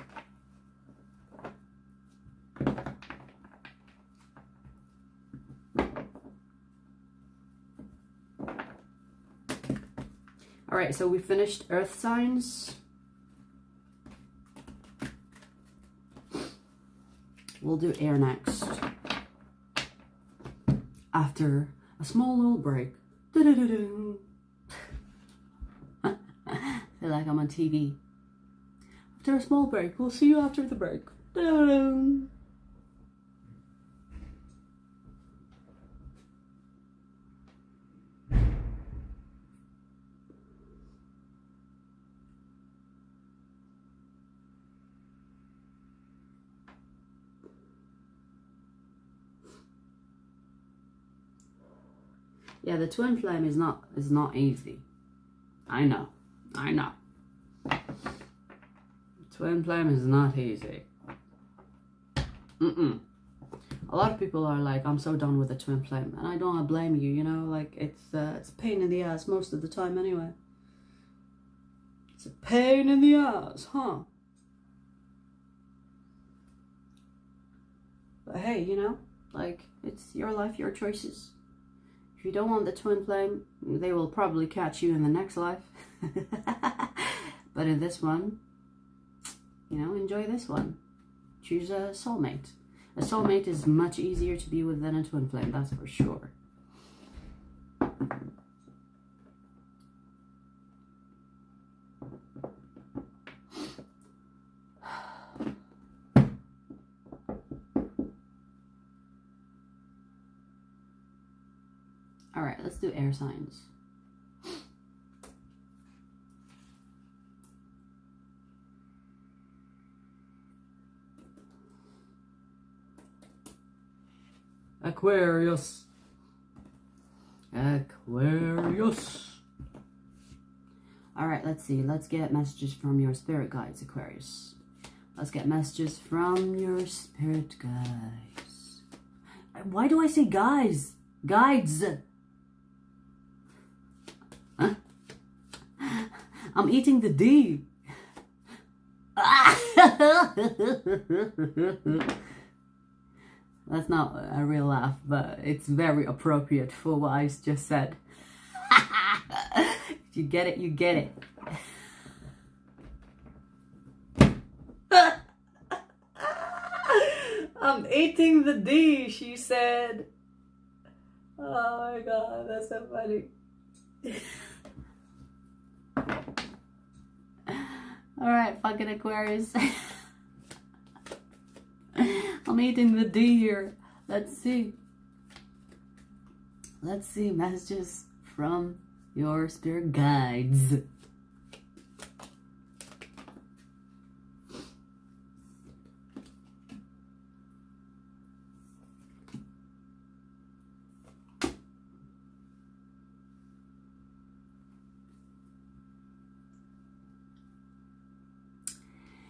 All right, so we finished earth signs. We'll do air next. After a small little break. I feel like I'm on TV. After a small break, we'll see you after the break. Yeah, the twin flame is not easy. I know. Twin flame is not easy. A lot of people are like, I'm so done with the twin flame, and I don't blame you. You know, like it's a pain in the ass most of the time anyway. It's a pain in the ass, huh? But hey, you know, like it's your life, your choices. If you don't want the twin flame, they will probably catch you in the next life. But in this one, you know, enjoy this one. Choose a soulmate. A soulmate is much easier to be with than a twin flame, that's for sure. All right, let's do air signs. Aquarius. Aquarius. All right, let's see. Let's get messages from your spirit guides, Aquarius. Let's get messages from your spirit guides. Why do I say guys? Guides. Huh? I'm eating the D. That's not a real laugh, but it's very appropriate for what I just said. If you get it, you get it. I'm eating the D, she said. Oh my god, that's so funny. Alright, fucking Aquarius. I'm eating the D here. Let's see. Let's see messages from your spirit guides.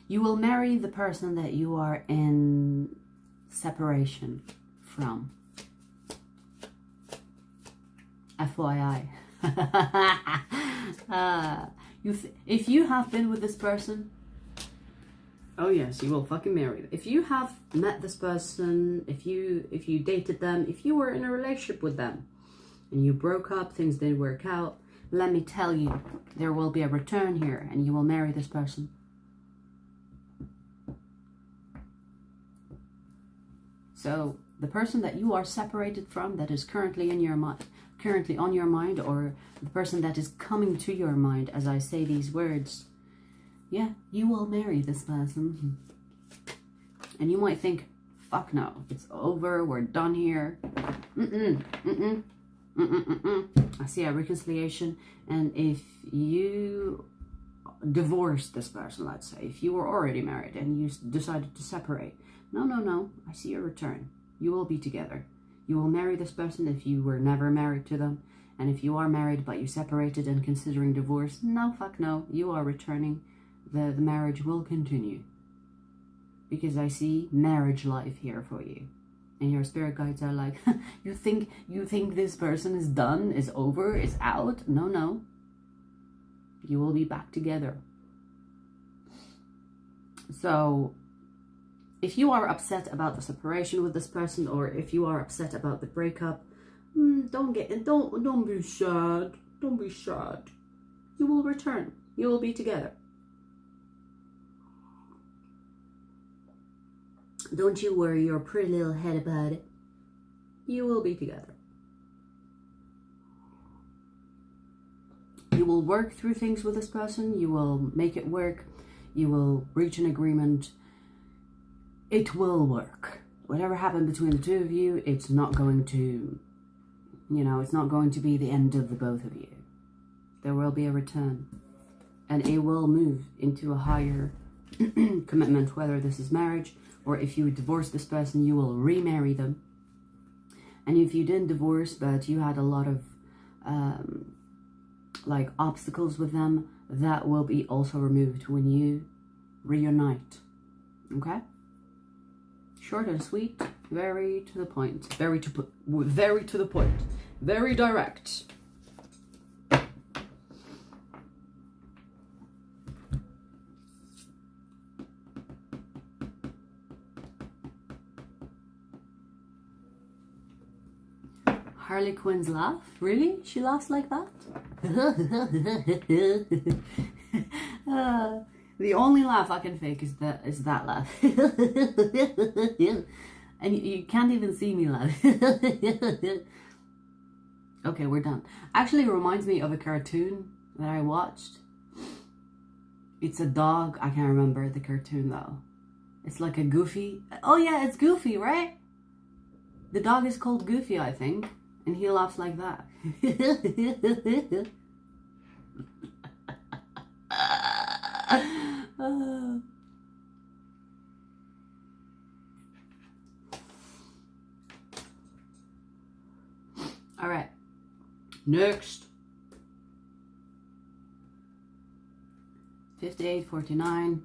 You will marry the person that you are in separation from. FYI. If you have been with this person, oh yes, you will fucking marry them. If you have met this person, if you dated them, if you were in a relationship with them and you broke up, things didn't work out, let me tell you, there will be a return here and you will marry this person. So the person that you are separated from, that is currently in your mind, currently on your mind, or the person that is coming to your mind as I say these words, yeah, you will marry this person. And you might think, fuck no, it's over, we're done here. I see a reconciliation. And if you divorce this person, let's say, if you were already married and you decided to separate, no, I see a return. You will be together. You will marry this person if you were never married to them. And if you are married but you separated and considering divorce, no, fuck no, you are returning. The marriage will continue. Because I see marriage life here for you. And your spirit guides are like, you think this person is done, is over, is out? No. You will be back together. So if you are upset about the separation with this person, or if you are upset about the breakup, don't be sad. Don't be sad. You will return. You will be together. Don't you worry your pretty little head about it. You will be together. You will work through things with this person. You will make it work. You will reach an agreement. It will work. Whatever happened between the two of you, it's not going to, it's not going to be the end of the both of you. There will be a return. And it will move into a higher commitment, whether this is marriage, or if you divorce this person, you will remarry them. And if you didn't divorce, but you had a lot of obstacles with them, that will be also removed when you reunite. Okay? Short and sweet, very to the point, very to the point, very direct. Harley Quinn's laugh? Really? She laughs like that? The only laugh I can fake is that laugh. And you can't even see me laugh. Okay, we're done. Actually, it reminds me of a cartoon that I watched. It's a dog. I can't remember the cartoon though. It's like a Goofy. Oh yeah, it's Goofy, right? The dog is called Goofy, I think. And he laughs like that. All right. Next. 5849.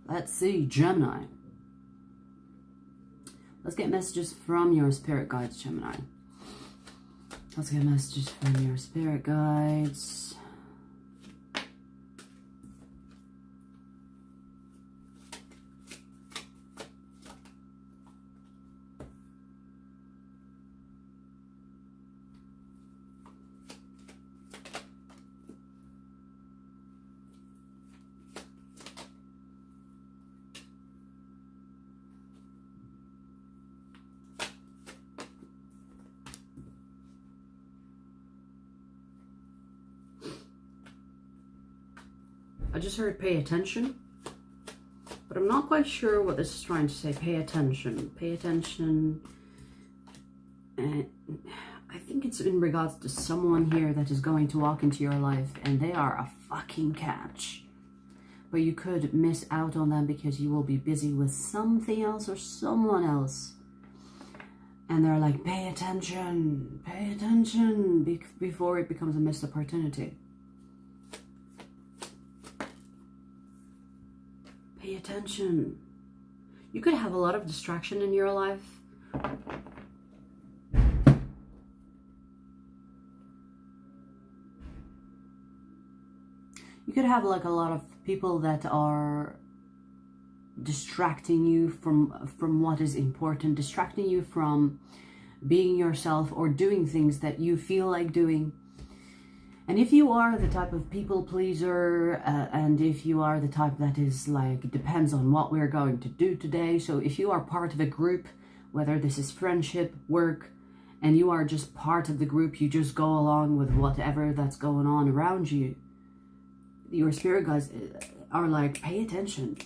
Let's see, Gemini. Let's get messages from your spirit guides, Gemini. Let's get messages from your spirit guides. I just heard pay attention, but I'm not quite sure what this is trying to say. Pay attention. Pay attention. And I think it's in regards to someone here that is going to walk into your life and they are a fucking catch. But you could miss out on them because you will be busy with something else or someone else. And they're like, pay attention, before it becomes a missed opportunity. Pay attention. You could have a lot of distraction in your life. You could have like a lot of people that are distracting you from what is important, distracting you from being yourself or doing things that you feel like doing. And if you are the type of people pleaser, and if you are the type that is like, depends on what we're going to do today. So if you are part of a group, whether this is friendship, work, and you are just part of the group, you just go along with whatever that's going on around you. Your spirit guides are like, pay attention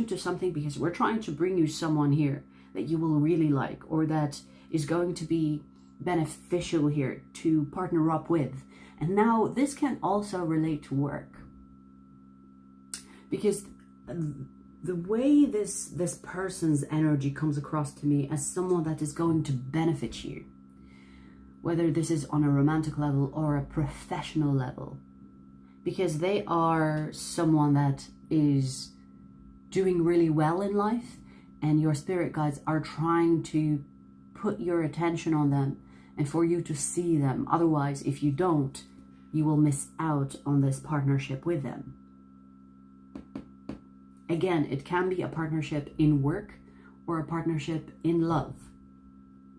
to something, because we're trying to bring you someone here that you will really like, or that is going to be beneficial here to partner up with. And now this can also relate to work, because the way this person's energy comes across to me as someone that is going to benefit you, whether this is on a romantic level or a professional level, because they are someone that is doing really well in life, and your spirit guides are trying to put your attention on them and for you to see them. Otherwise, if you don't, you will miss out on this partnership with them. Again, it can be a partnership in work or a partnership in love.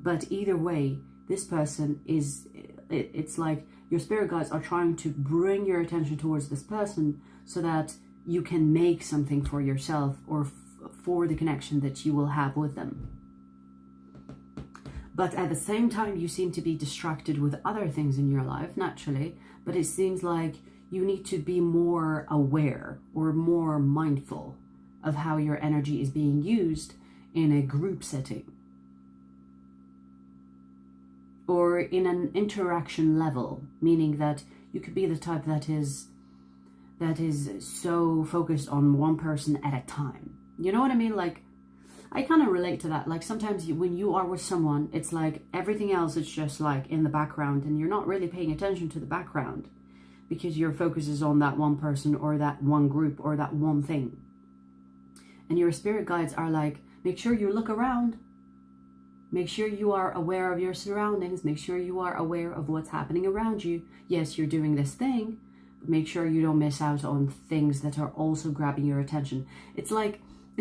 But either way, this person is, it's like your spirit guides are trying to bring your attention towards this person so that you can make something for yourself or for the connection that you will have with them. But at the same time, you seem to be distracted with other things in your life, naturally. But it seems like you need to be more aware or more mindful of how your energy is being used in a group setting, or in an interaction level, meaning that you could be the type that is so focused on one person at a time. You know what I mean? Like, I kind of relate to that. Like, sometimes when you are with someone, it's like everything else is just like in the background, and you're not really paying attention to the background because your focus is on that one person or that one group or that one thing. And your spirit guides are like, make sure you look around. Make sure you are aware of your surroundings. Make sure you are aware of what's happening around you. Yes, you're doing this thing, but make sure you don't miss out on things that are also grabbing your attention. It's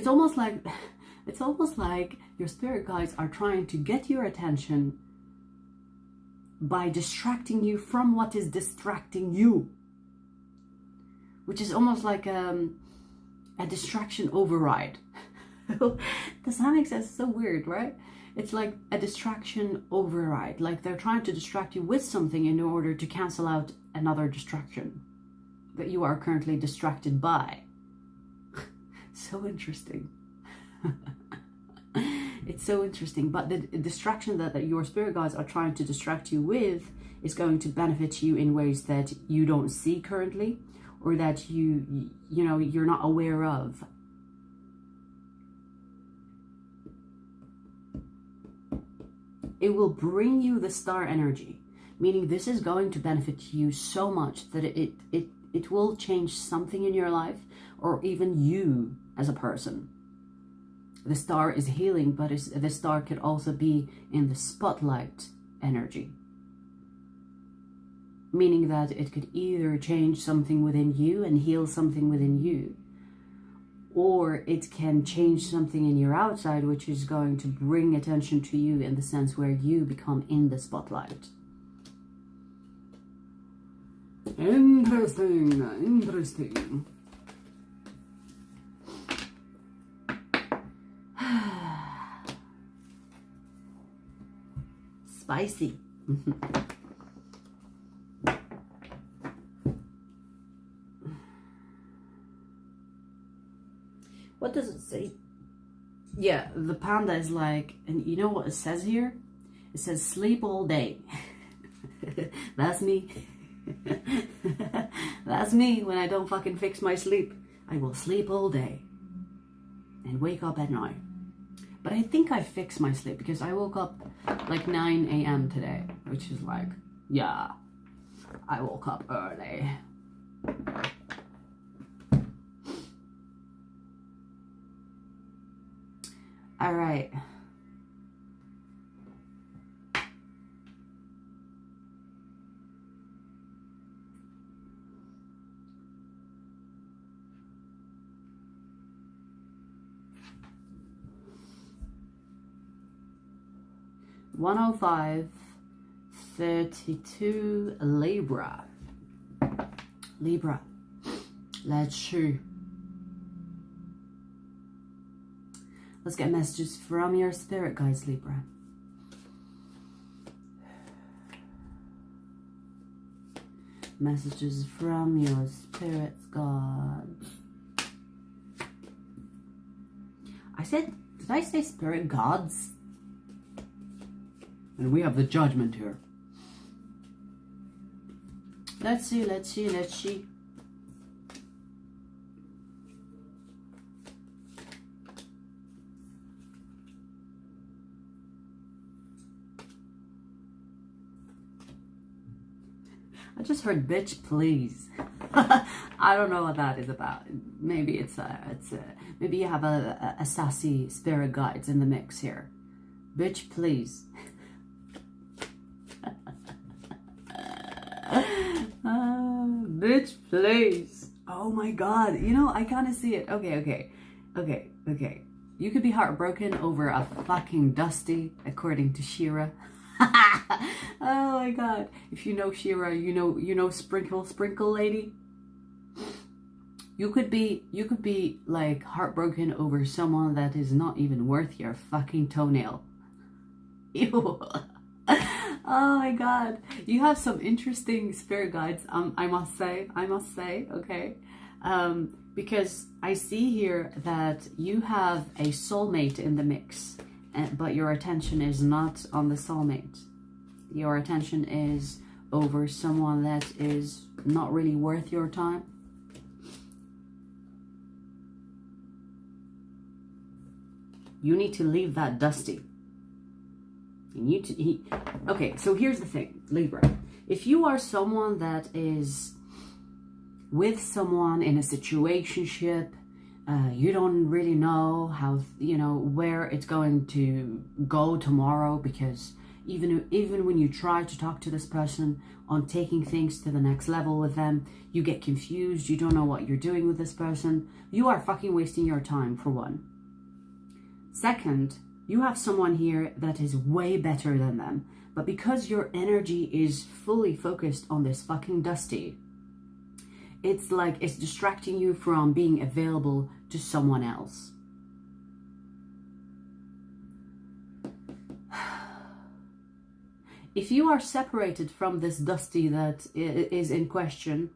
almost like your spirit guides are trying to get your attention by distracting you from what is distracting you, which is almost like a distraction override. Does that make sense? It's so weird, right? It's like a distraction override. Like they're trying to distract you with something in order to cancel out another distraction that you are currently distracted by. So interesting. It's so interesting. But the distraction that your spirit guides are trying to distract you with is going to benefit you in ways that you don't see currently, or that you're not aware of. It will bring you the star energy, meaning this is going to benefit you so much that it will change something in your life, or even you as a person. The star is healing, but the star could also be in the spotlight energy, meaning that it could either change something within you and heal something within you, or it can change something in your outside, which is going to bring attention to you in the sense where you become in the spotlight. Interesting. Spicy. What does it say? Yeah, the panda is like, and you know what it says here? It says sleep all day. That's me. That's me when I don't fucking fix my sleep. I will sleep all day and wake up at night. But I think I fixed my sleep because I woke up like 9 a.m. today, which is like, yeah, I woke up early. All right. $105, 32, Libra. Libra, let's shoot. Let's get messages from your spirit guides, Libra. Messages from your spirit gods. Did I say spirit gods? And we have the judgment here. Let's see. I just heard bitch please. I don't know what that is about. Maybe maybe you have a sassy spirit guides in the mix here. Bitch please. Bitch please. Oh my god, you know, I kind of see it. Okay. You could be heartbroken over a fucking dusty, according to Shira. Oh my god. If you know Shira, you know sprinkle lady. You could be like heartbroken over someone that is not even worth your fucking toenail. Ew. Oh my god. You have some interesting spirit guides, I must say, okay? Because I see here that you have a soulmate in the mix, but your attention is not on the soulmate. Your attention is over someone that is not really worth your time. You need to leave that dusty. Okay, so here's the thing, Libra. If you are someone that is with someone in a situationship, you don't really know how, where it's going to go tomorrow, because even when you try to talk to this person on taking things to the next level with them, you get confused, you don't know what you're doing with this person. You are fucking wasting your time, for one. Second, you have someone here that is way better than them, but because your energy is fully focused on this fucking dusty, it's like it's distracting you from being available to someone else. If you are separated from this dusty that is in question,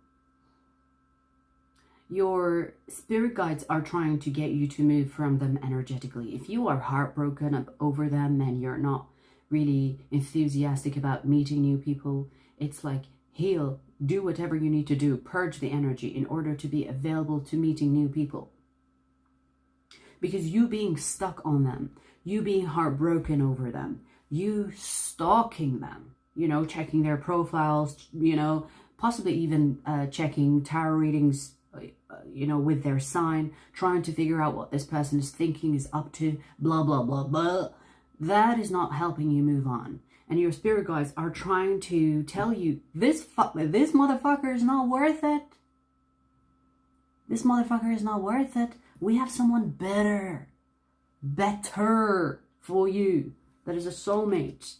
your spirit guides are trying to get you to move from them energetically. If you are heartbroken over them and you're not really enthusiastic about meeting new people, it's like heal, do whatever you need to do, purge the energy in order to be available to meeting new people. Because you being stuck on them, you being heartbroken over them, you stalking them, checking their profiles, possibly even checking tarot readings, with their sign, trying to figure out what this person is thinking, is up to, blah, blah, blah, blah. That is not helping you move on. And your spirit guides are trying to tell you, this motherfucker is not worth it. This motherfucker is not worth it. We have someone better for you. That is a soulmate.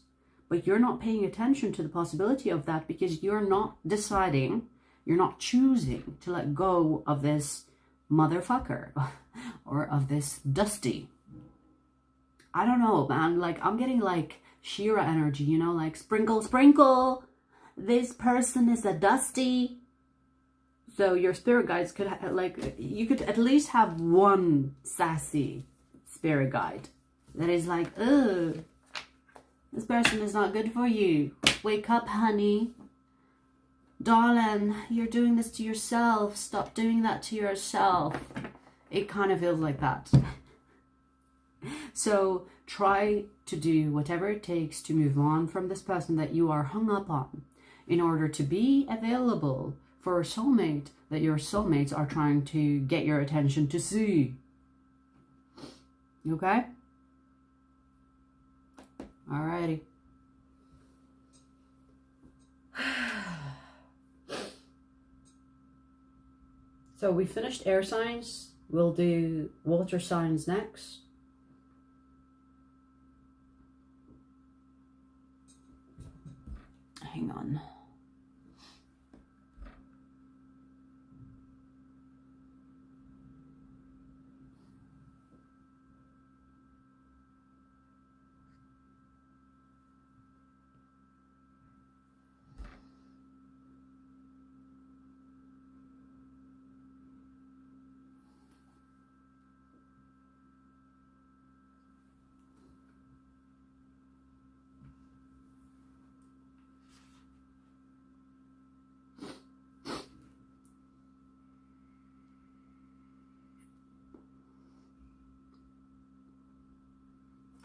But you're not paying attention to the possibility of that because you're not deciding, you're not choosing to let go of this motherfucker or of this dusty. I don't know, man. Like, I'm getting like Shira energy, like sprinkle, sprinkle. This person is a dusty. So your spirit guides could you could at least have one sassy spirit guide that is like, ugh, this person is not good for you. Wake up, honey. Darling, you're doing this to yourself. Stop doing that to yourself. It kind of feels like that. So try to do whatever it takes to move on from this person that you are hung up on in order to be available for a soulmate that your soulmates are trying to get your attention to see. Okay? Alrighty. So we finished air signs. We'll do water signs next. Hang on.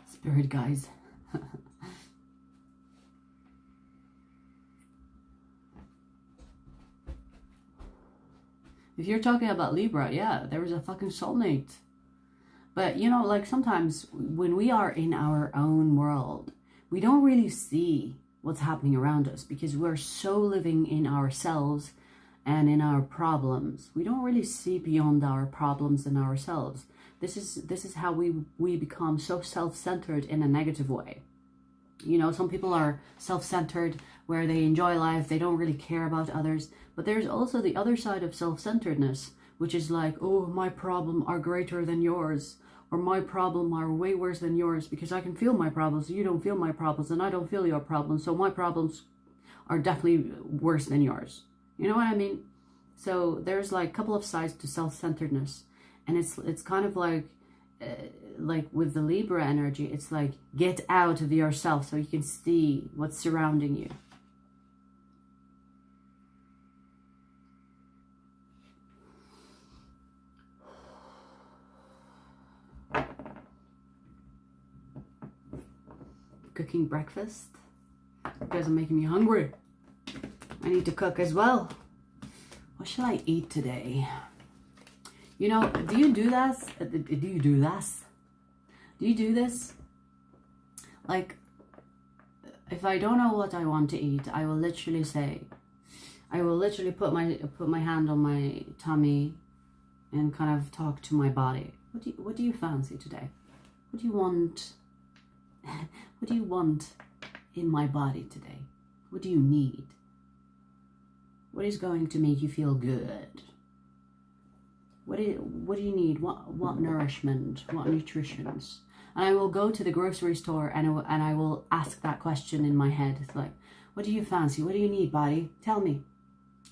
Spirit guys. If you're talking about Libra, yeah, there is a fucking soulmate. But, you know, like sometimes when we are in our own world, we don't really see what's happening around us because we're so living in ourselves and in our problems. We don't really see beyond our problems and ourselves. This is how we become so self-centered in a negative way. You know, some people are self-centered where they enjoy life, they don't really care about others. But there's also the other side of self-centeredness, which is like, oh, my problem are greater than yours, or my problem are way worse than yours because I can feel my problems, you don't feel my problems, and I don't feel your problems, so my problems are definitely worse than yours. You know what I mean? So there's like a couple of sides to self-centeredness. And it's kind of like with the Libra energy, it's like get out of yourself so you can see what's surrounding you. Cooking breakfast. You guys are making me hungry. I need to cook as well. What should I eat today? You know, do you do this? Do you do this? Do you do this? Like, if I don't know what I want to eat, I will literally say, I will literally put my hand on my tummy and kind of talk to my body. What do you fancy today? What do you want? What do you want in my body today? What do you need? What is going to make you feel good? What do you need? What nourishment? What nutritions? And I will go to the grocery store and I will ask that question in my head. It's like, what do you fancy? What do you need, body? Tell me.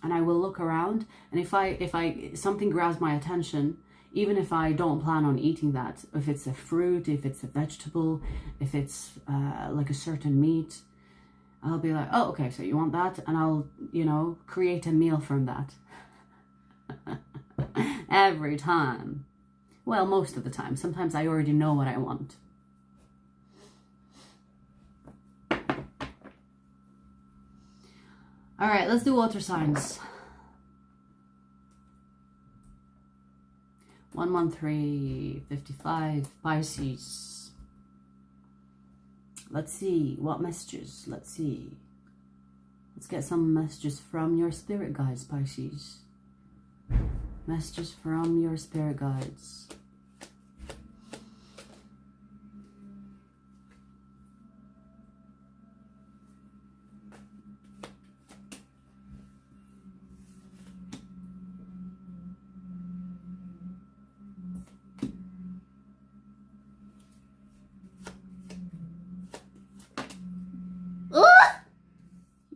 And I will look around, and if something grabs my attention, even if I don't plan on eating that, if it's a fruit, if it's a vegetable, if it's like a certain meat, I'll be like, oh, okay, so you want that? And I'll, you know, create a meal from that. Every time. Well, most of the time. Sometimes I already know what I want. All right, let's do water signs. 11355 Pisces. Let's see what messages. Let's see. Let's get some messages from your spirit guides, Pisces. Messages from your spirit guides.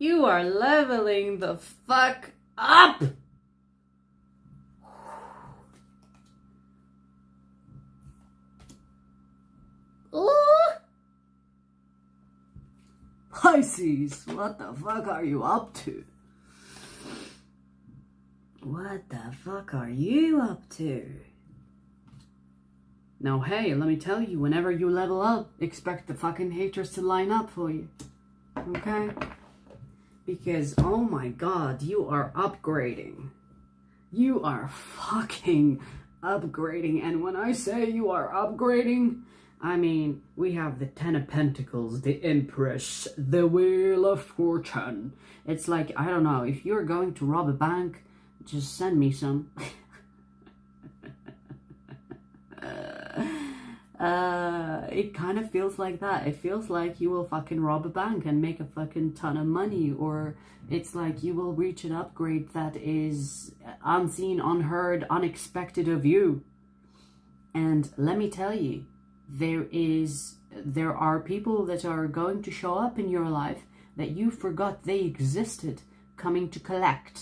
You are leveling the fuck up. Pisces, what the fuck are you up to? What the fuck are you up to? Now, hey, let me tell you, whenever you level up, expect the fucking haters to line up for you. Okay? Because, oh my god, you are upgrading. You are fucking upgrading. And when I say you are upgrading, I mean, we have the Ten of Pentacles, the Empress, the Wheel of Fortune. It's like, I don't know, if you're going to rob a bank, just send me some. It kind of feels like that. It feels like you will fucking rob a bank and make a fucking ton of money, or it's like you will reach an upgrade that is unseen, unheard, unexpected of you. And let me tell you, there are people that are going to show up in your life that you forgot they existed, coming to collect.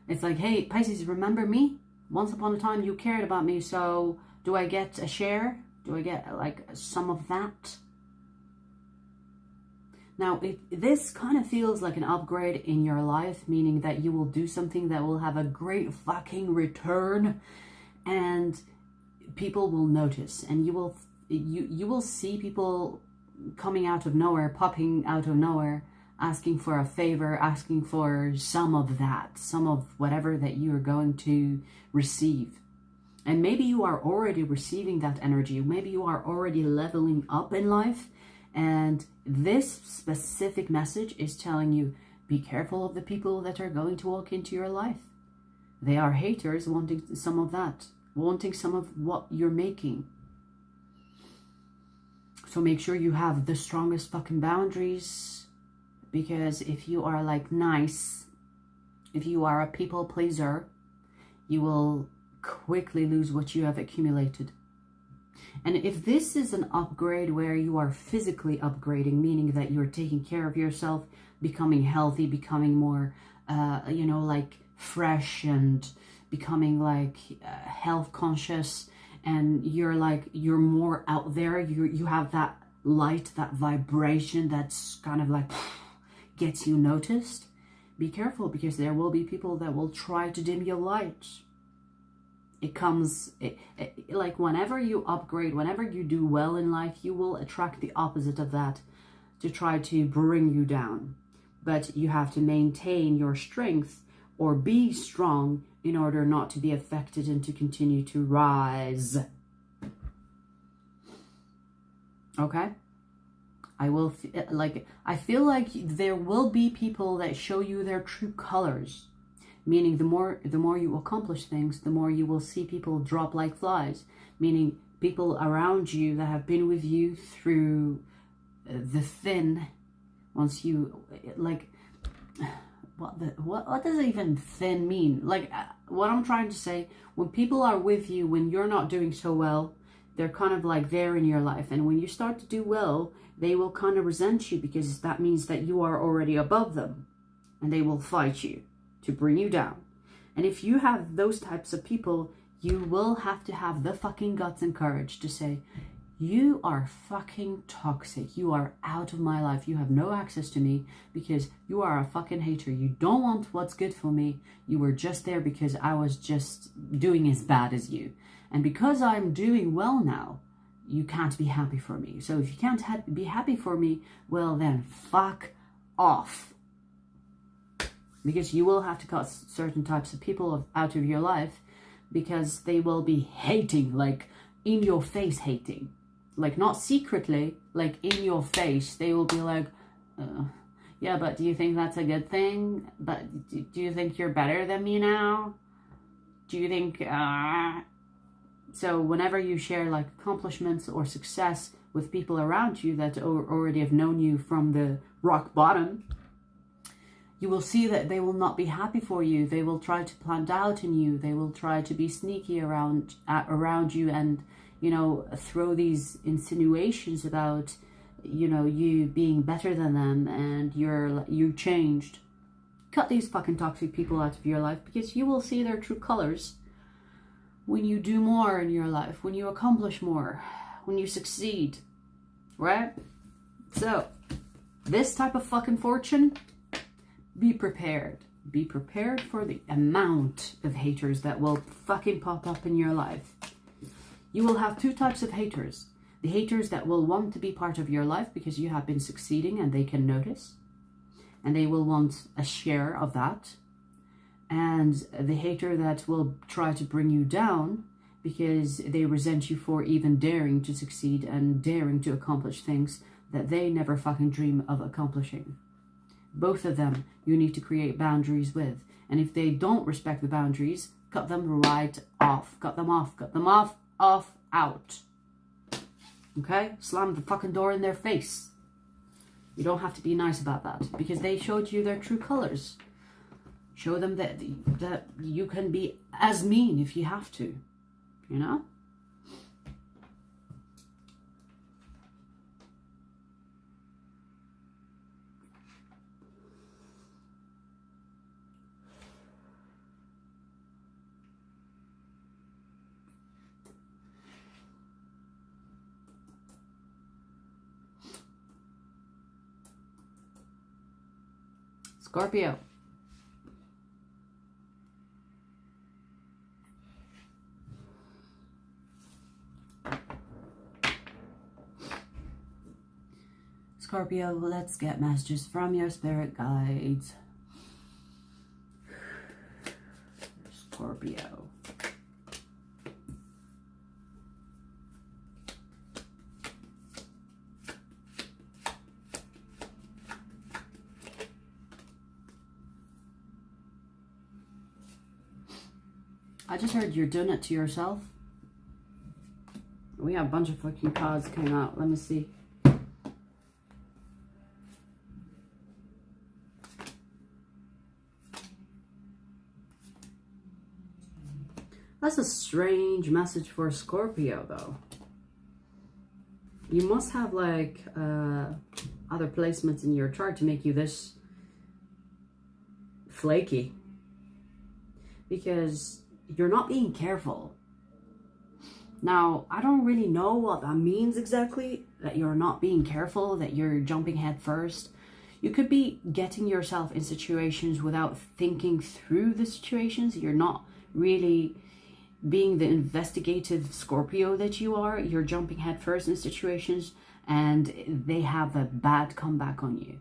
It's like, hey, Pisces, remember me? Once upon a time you cared about me, so do I get a share? Do I get like some of that? Now, this kind of feels like an upgrade in your life, meaning that you will do something that will have a great fucking return, and people will notice, and you will see people coming out of nowhere, popping out of nowhere, asking for a favor, asking for some of that, some of whatever that you are going to receive. And maybe you are already receiving that energy. Maybe you are already leveling up in life. And this specific message is telling you, be careful of the people that are going to walk into your life. They are haters wanting some of that, wanting some of what you're making. So make sure you have the strongest fucking boundaries. Because if you are like nice, if you are a people pleaser, you will quickly lose what you have accumulated. And if this is an upgrade where you are physically upgrading, meaning that you're taking care of yourself, becoming healthy, becoming more, like fresh, and becoming like health conscious, and you're more out there, you have that light, that vibration that's kind of like gets you noticed. Be careful, because there will be people that will try to dim your light. Like whenever you upgrade, whenever you do well in life, you will attract the opposite of that to try to bring you down. But you have to maintain your strength, or be strong, in order not to be affected and to continue to rise. Okay? I feel like there will be people that show you their true colors. Meaning the more you accomplish things, the more you will see people drop like flies. Meaning people around you that have been with you through the thin, once you, like, what does even thin mean? Like, what I'm trying to say, when people are with you, when you're not doing so well, they're kind of like there in your life. And when you start to do well, they will kind of resent you, because that means that you are already above them. And they will fight you to bring you down. And if you have those types of people, you will have to have the fucking guts and courage to say, you are fucking toxic. You are out of my life. You have no access to me because you are a fucking hater. You don't want what's good for me. You were just there because I was just doing as bad as you. And because I'm doing well now, you can't be happy for me. So if you can't be happy for me, well then fuck off. Because you will have to cut certain types of people out of your life, because they will be hating, like in your face hating. Like not secretly, like in your face. They will be like, yeah, but do you think that's a good thing? But do you think you're better than me now? Do you think... So whenever you share like accomplishments or success with people around you that already have known you from the rock bottom, you will see that they will not be happy for you. They will try to plant doubt in you. They will try to be sneaky around you, and, throw these insinuations about, you being better than them, and you changed. Cut these fucking toxic people out of your life, because you will see their true colors when you do more in your life, when you accomplish more, when you succeed, right? So, this type of fucking fortune, be prepared. be prepared for the amount of haters that will fucking pop up in your life. You will have two types of haters. The haters that will want to be part of your life because you have been succeeding and they can notice. And they will want a share of that. And the hater that will try to bring you down because they resent you for even daring to succeed and daring to accomplish things that they never fucking dream of accomplishing. Both of them you need to create boundaries with. And if they don't respect the boundaries, cut them right off. Cut them off. Cut them off, out. Okay? Slam the fucking door in their face. You don't have to be nice about that because they showed you their true colors. Show them that you can be as mean if you have to. You know? Scorpio. Scorpio, let's get messages from your spirit guides. Scorpio. I just heard you're doing it to yourself. We have a bunch of fucking cards coming out. Let me see. That's a strange message for Scorpio, though. You must have, like, other placements in your chart to make you this flaky. Because you're not being careful. Now, I don't really know what that means exactly, that you're not being careful, that you're jumping head first. You could be getting yourself in situations without thinking through the situations. You're not really being the investigative Scorpio that you are. You're jumping head first in situations and they have a bad comeback on you.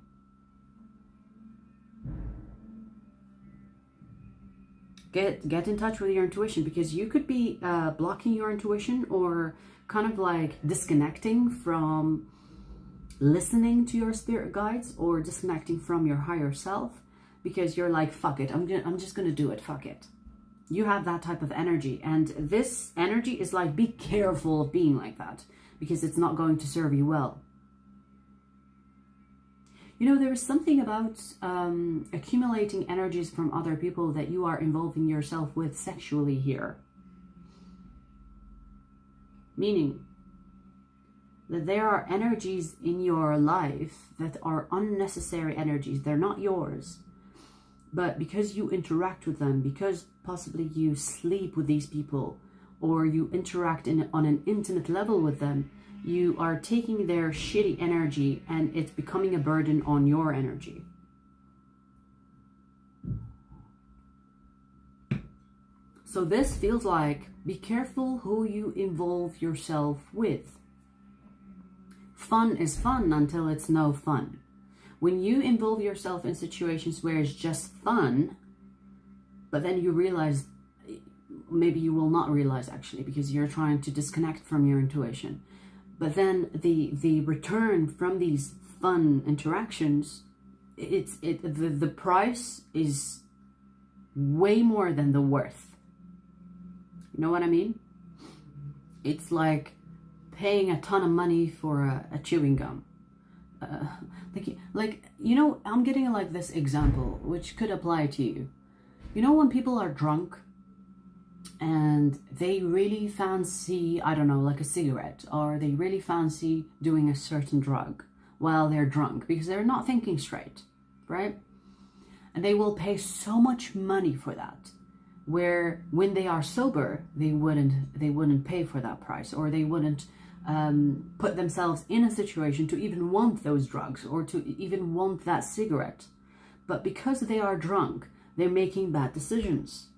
Get in touch with your intuition, because you could be blocking your intuition or kind of like disconnecting from listening to your spirit guides or disconnecting from your higher self because you're like, fuck it, I'm just gonna do it, fuck it. You have that type of energy, and this energy is like, be careful of being like that because it's not going to serve you well. You know, there is something about accumulating energies from other people that you are involving yourself with sexually here. Meaning that there are energies in your life that are unnecessary energies. They're not yours. But because you interact with them, because possibly you sleep with these people, or you interact on an intimate level with them, you are taking their shitty energy and it's becoming a burden on your energy. So this feels like, be careful who you involve yourself with. Fun is fun until it's no fun. When you involve yourself in situations where it's just fun, but then you realize, maybe you will not realize actually, because you're trying to disconnect from your intuition. But then the return from these fun interactions, the price is way more than the worth. You know what I mean? It's like paying a ton of money for a chewing gum. Like, you know, I'm getting like this example, which could apply to you. You know, when people are drunk and they really fancy, I don't know, like a cigarette, or they really fancy doing a certain drug while they're drunk because they're not thinking straight, right? And they will pay so much money for that, where when they are sober, they wouldn't pay for that price, or they wouldn't put themselves in a situation to even want those drugs or to even want that cigarette. But because they are drunk, they're making bad decisions.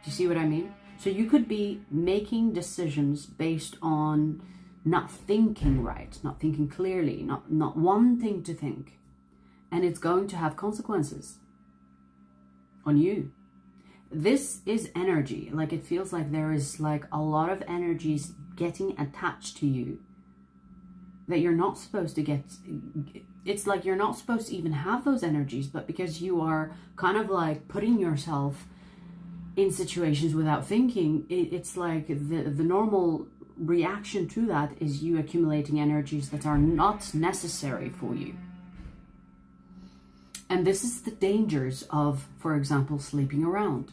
Do you see what I mean? So you could be making decisions based on not thinking right, not thinking clearly, not wanting to think. And it's going to have consequences on you. This is energy. Like, it feels like there is like a lot of energies getting attached to you that you're not supposed to get. It's like you're not supposed to even have those energies, but because you are kind of like putting yourself in situations without thinking, it's like the normal reaction to that is you accumulating energies that are not necessary for you. And this is the dangers of, for example, sleeping around.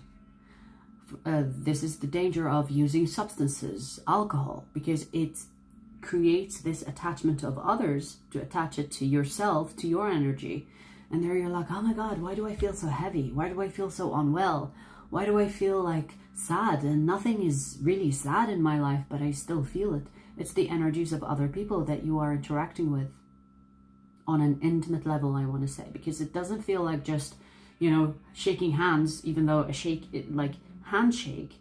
This is the danger of using substances, alcohol, because it creates this attachment of others to attach it to yourself, to your energy. And there you're like, oh my God, why do I feel so heavy? Why do I feel so unwell? Why do I feel like sad? And nothing is really sad in my life, but I still feel it. It's the energies of other people that you are interacting with on an intimate level, I want to say, because it doesn't feel like just, you know, shaking hands, even though like handshake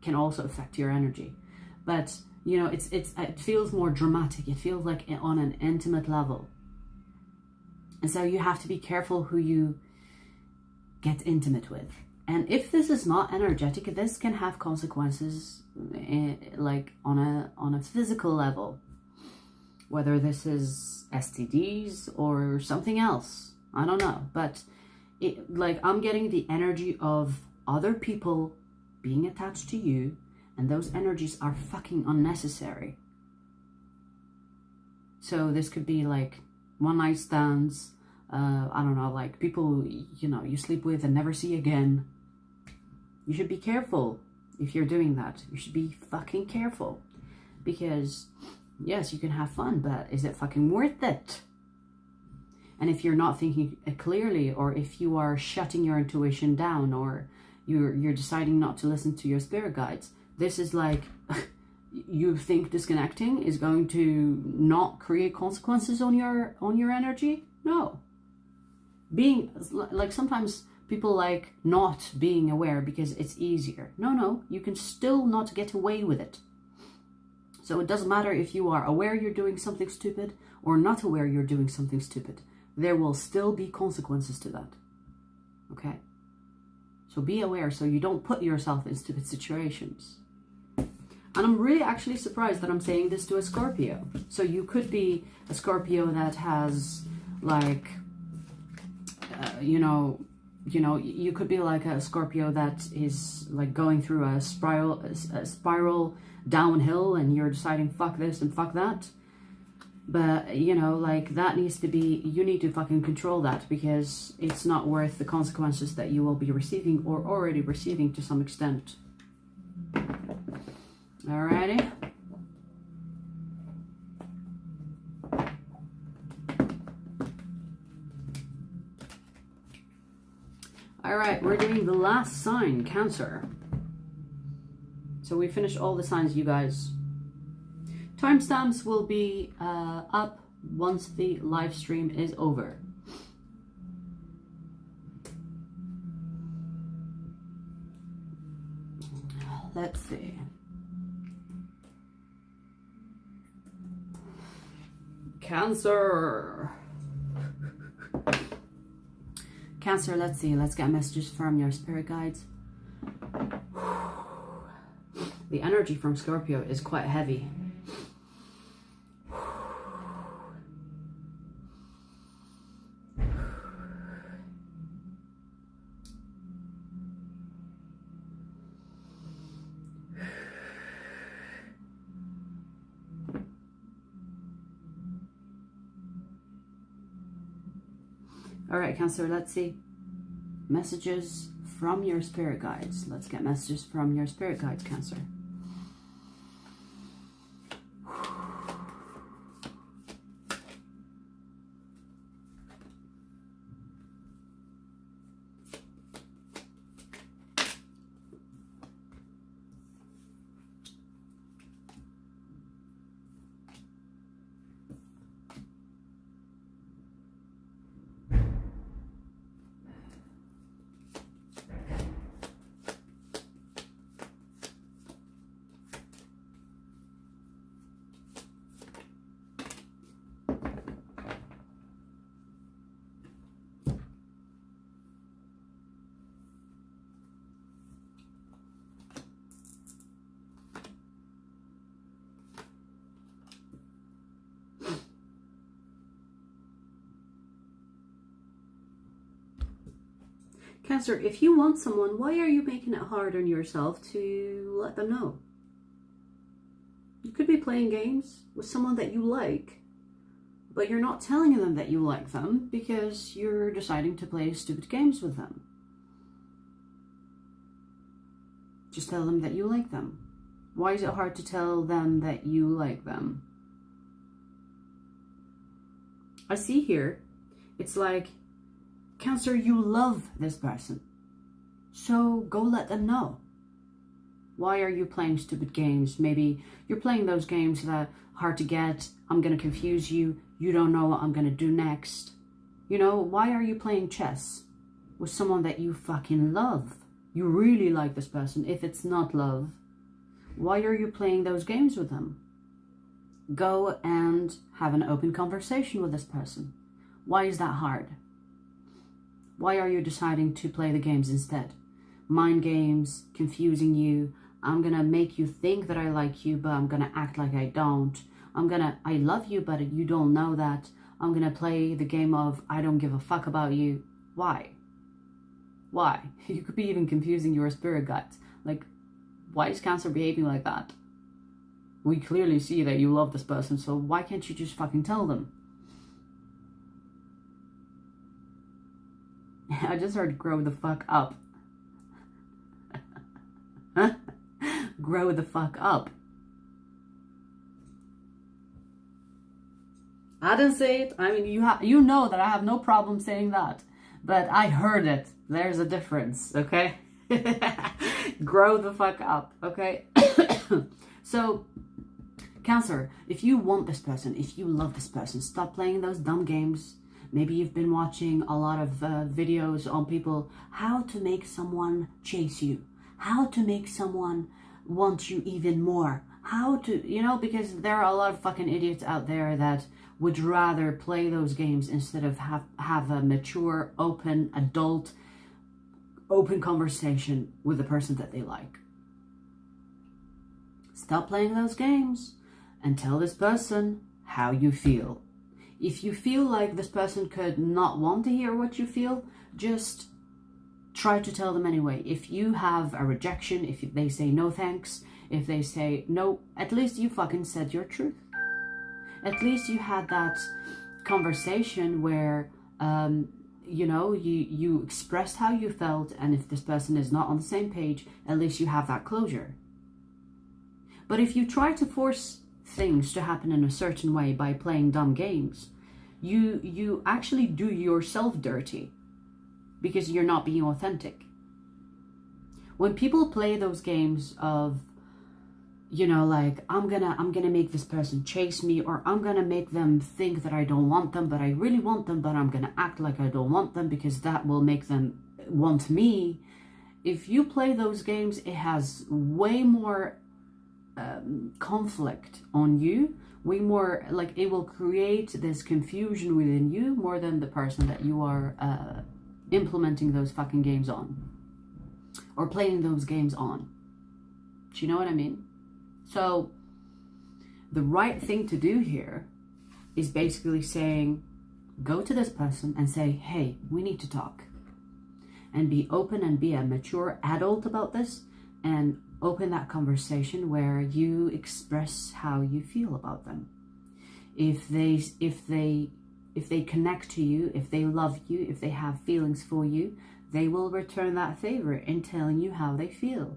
can also affect your energy. But, you know, it feels more dramatic. It feels like on an intimate level. And so you have to be careful who you get intimate with. And if this is not energetic, this can have consequences like on a physical level. Whether this is STDs or something else, I don't know. But I'm getting the energy of other people being attached to you, and those energies are fucking unnecessary. So this could be like one night stands, I don't know, like people, you know, you sleep with and never see again. You should be careful if you're doing that. You should be fucking careful, because yes, you can have fun, but is it fucking worth it? And if you're not thinking clearly, or if you are shutting your intuition down, or you're deciding not to listen to your spirit guides, this is like, you think disconnecting is going to not create consequences on your energy? No. Being like, sometimes people like not being aware because it's easier. No, you can still not get away with it. So it doesn't matter if you are aware you're doing something stupid or not aware you're doing something stupid. There will still be consequences to that. Okay? So be aware so you don't put yourself in stupid situations. And I'm really actually surprised that I'm saying this to a Scorpio. So you could be a Scorpio that has like, you could be like a Scorpio that is like going through a spiral downhill, and you're deciding fuck this and fuck that. But, you know, like, that needs to be, you need to fucking control that, because it's not worth the consequences that you will be receiving or already receiving to some extent. Alrighty. Alright, we're doing the last sign, Cancer. So we finished all the signs, you guys. Timestamps will be up once the live stream is over. Let's see. Cancer. Cancer, let's see. Let's get messages from your spirit guides. The energy from Scorpio is quite heavy. All right, Cancer, let's see. Messages from your spirit guides. Let's get messages from your spirit guides, Cancer. Cancer, if you want someone, why are you making it hard on yourself to let them know? You could be playing games with someone that you like, but you're not telling them that you like them because you're deciding to play stupid games with them. Just tell them that you like them. Why is it hard to tell them that you like them? I see here, it's like, Cancer, you love this person. So go let them know. Why are you playing stupid games? Maybe you're playing those games that are hard to get. I'm going to confuse you. You don't know what I'm going to do next. You know, why are you playing chess with someone that you fucking love? You really like this person. If it's not love, why are you playing those games with them? Go and have an open conversation with this person. Why is that hard? Why are you deciding to play the games instead? Mind games, confusing you. I'm gonna make you think that I like you, but I'm gonna act like I don't. I love you, but you don't know that. I'm gonna play the game of I don't give a fuck about you. Why? Why? You could be even confusing your spirit guides. Like, why is Cancer behaving like that? We clearly see that you love this person, so why can't you just fucking tell them? I just heard grow the fuck up. Grow the fuck up. I didn't say it. I mean, you know that I have no problem saying that. But I heard it. There's a difference, okay? Grow the fuck up, okay? So, Cancer, if you want this person, if you love this person, stop playing those dumb games. Maybe you've been watching a lot of videos on people, how to make someone chase you, how to make someone want you even more, how to, you know, because there are a lot of fucking idiots out there that would rather play those games instead of have a mature, open, adult, open conversation with the person that they like. Stop playing those games and tell this person how you feel. If you feel like this person could not want to hear what you feel, just try to tell them anyway. If you have a rejection, if they say no thanks, if they say no, at least you fucking said your truth. At least you had that conversation where, you know, you expressed how you felt, and if this person is not on the same page, at least you have that closure. But if you try to force things to happen in a certain way by playing dumb games, you actually do yourself dirty because you're not being authentic. When people play those games of, you know, like, I'm gonna make this person chase me, or I'm gonna make them think that I don't want them, but I really want them, but I'm gonna act like I don't want them because that will make them want me. If you play those games, it has way more conflict on you, way more, like, it will create this confusion within you more than the person that you are implementing those fucking games on or playing those games on. Do you know what I mean? So the right thing to do here is basically saying, go to this person and say, hey, we need to talk, and be open and be a mature adult about this, and open that conversation where you express how you feel about them. If they connect to you, if they love you, if they have feelings for you, they will return that favor in telling you how they feel.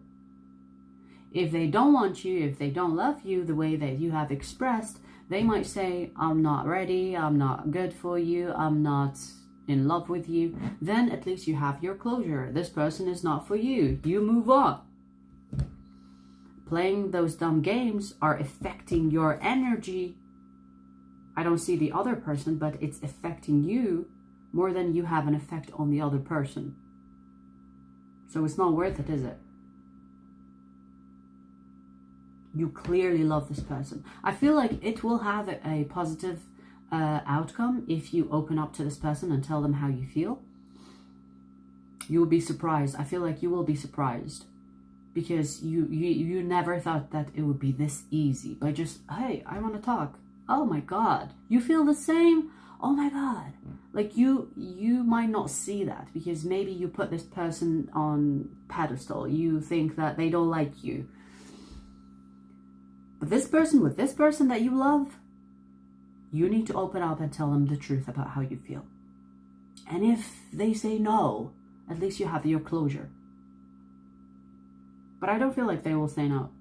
If they don't want you, if they don't love you the way that you have expressed, they might say, I'm not ready, I'm not good for you, I'm not in love with you. Then at least you have your closure. This person is not for you. You move on. Playing those dumb games are affecting your energy. I don't see the other person, but it's affecting you more than you have an effect on the other person. So it's not worth it, is it? You clearly love this person. I feel like it will have a positive outcome if you open up to this person and tell them how you feel. You will be surprised. I feel like you will be surprised. Because you never thought that it would be this easy. By just, hey, I want to talk. Oh my God, you feel the same? oh my God. Like you might not see that because maybe you put this person on pedestal. You think that they don't like you. But this person with this person that you love, you need to open up and tell them the truth about how you feel. And if they say no, at least you have your closure. But I don't feel like they will say no.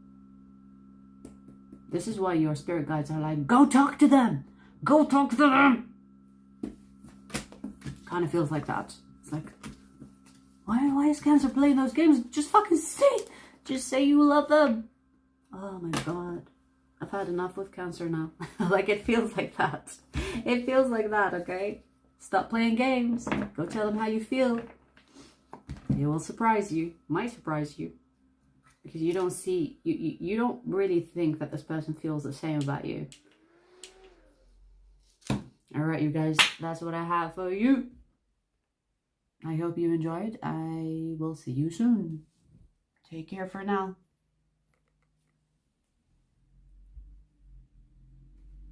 This is why your spirit guides are like, go talk to them. Go talk to them. Kind of feels like that. It's like, why is Cancer playing those games? Just fucking say. Just say you love them. Oh my God. I've had enough with Cancer now. Like, it feels like that. It feels like that, okay? Stop playing games. Go tell them how you feel. It will surprise you. Might surprise you. Because you don't see, you don't really think that this person feels the same about you. Alright, you guys, that's what I have for you. I hope you enjoyed. I will see you soon. Take care for now.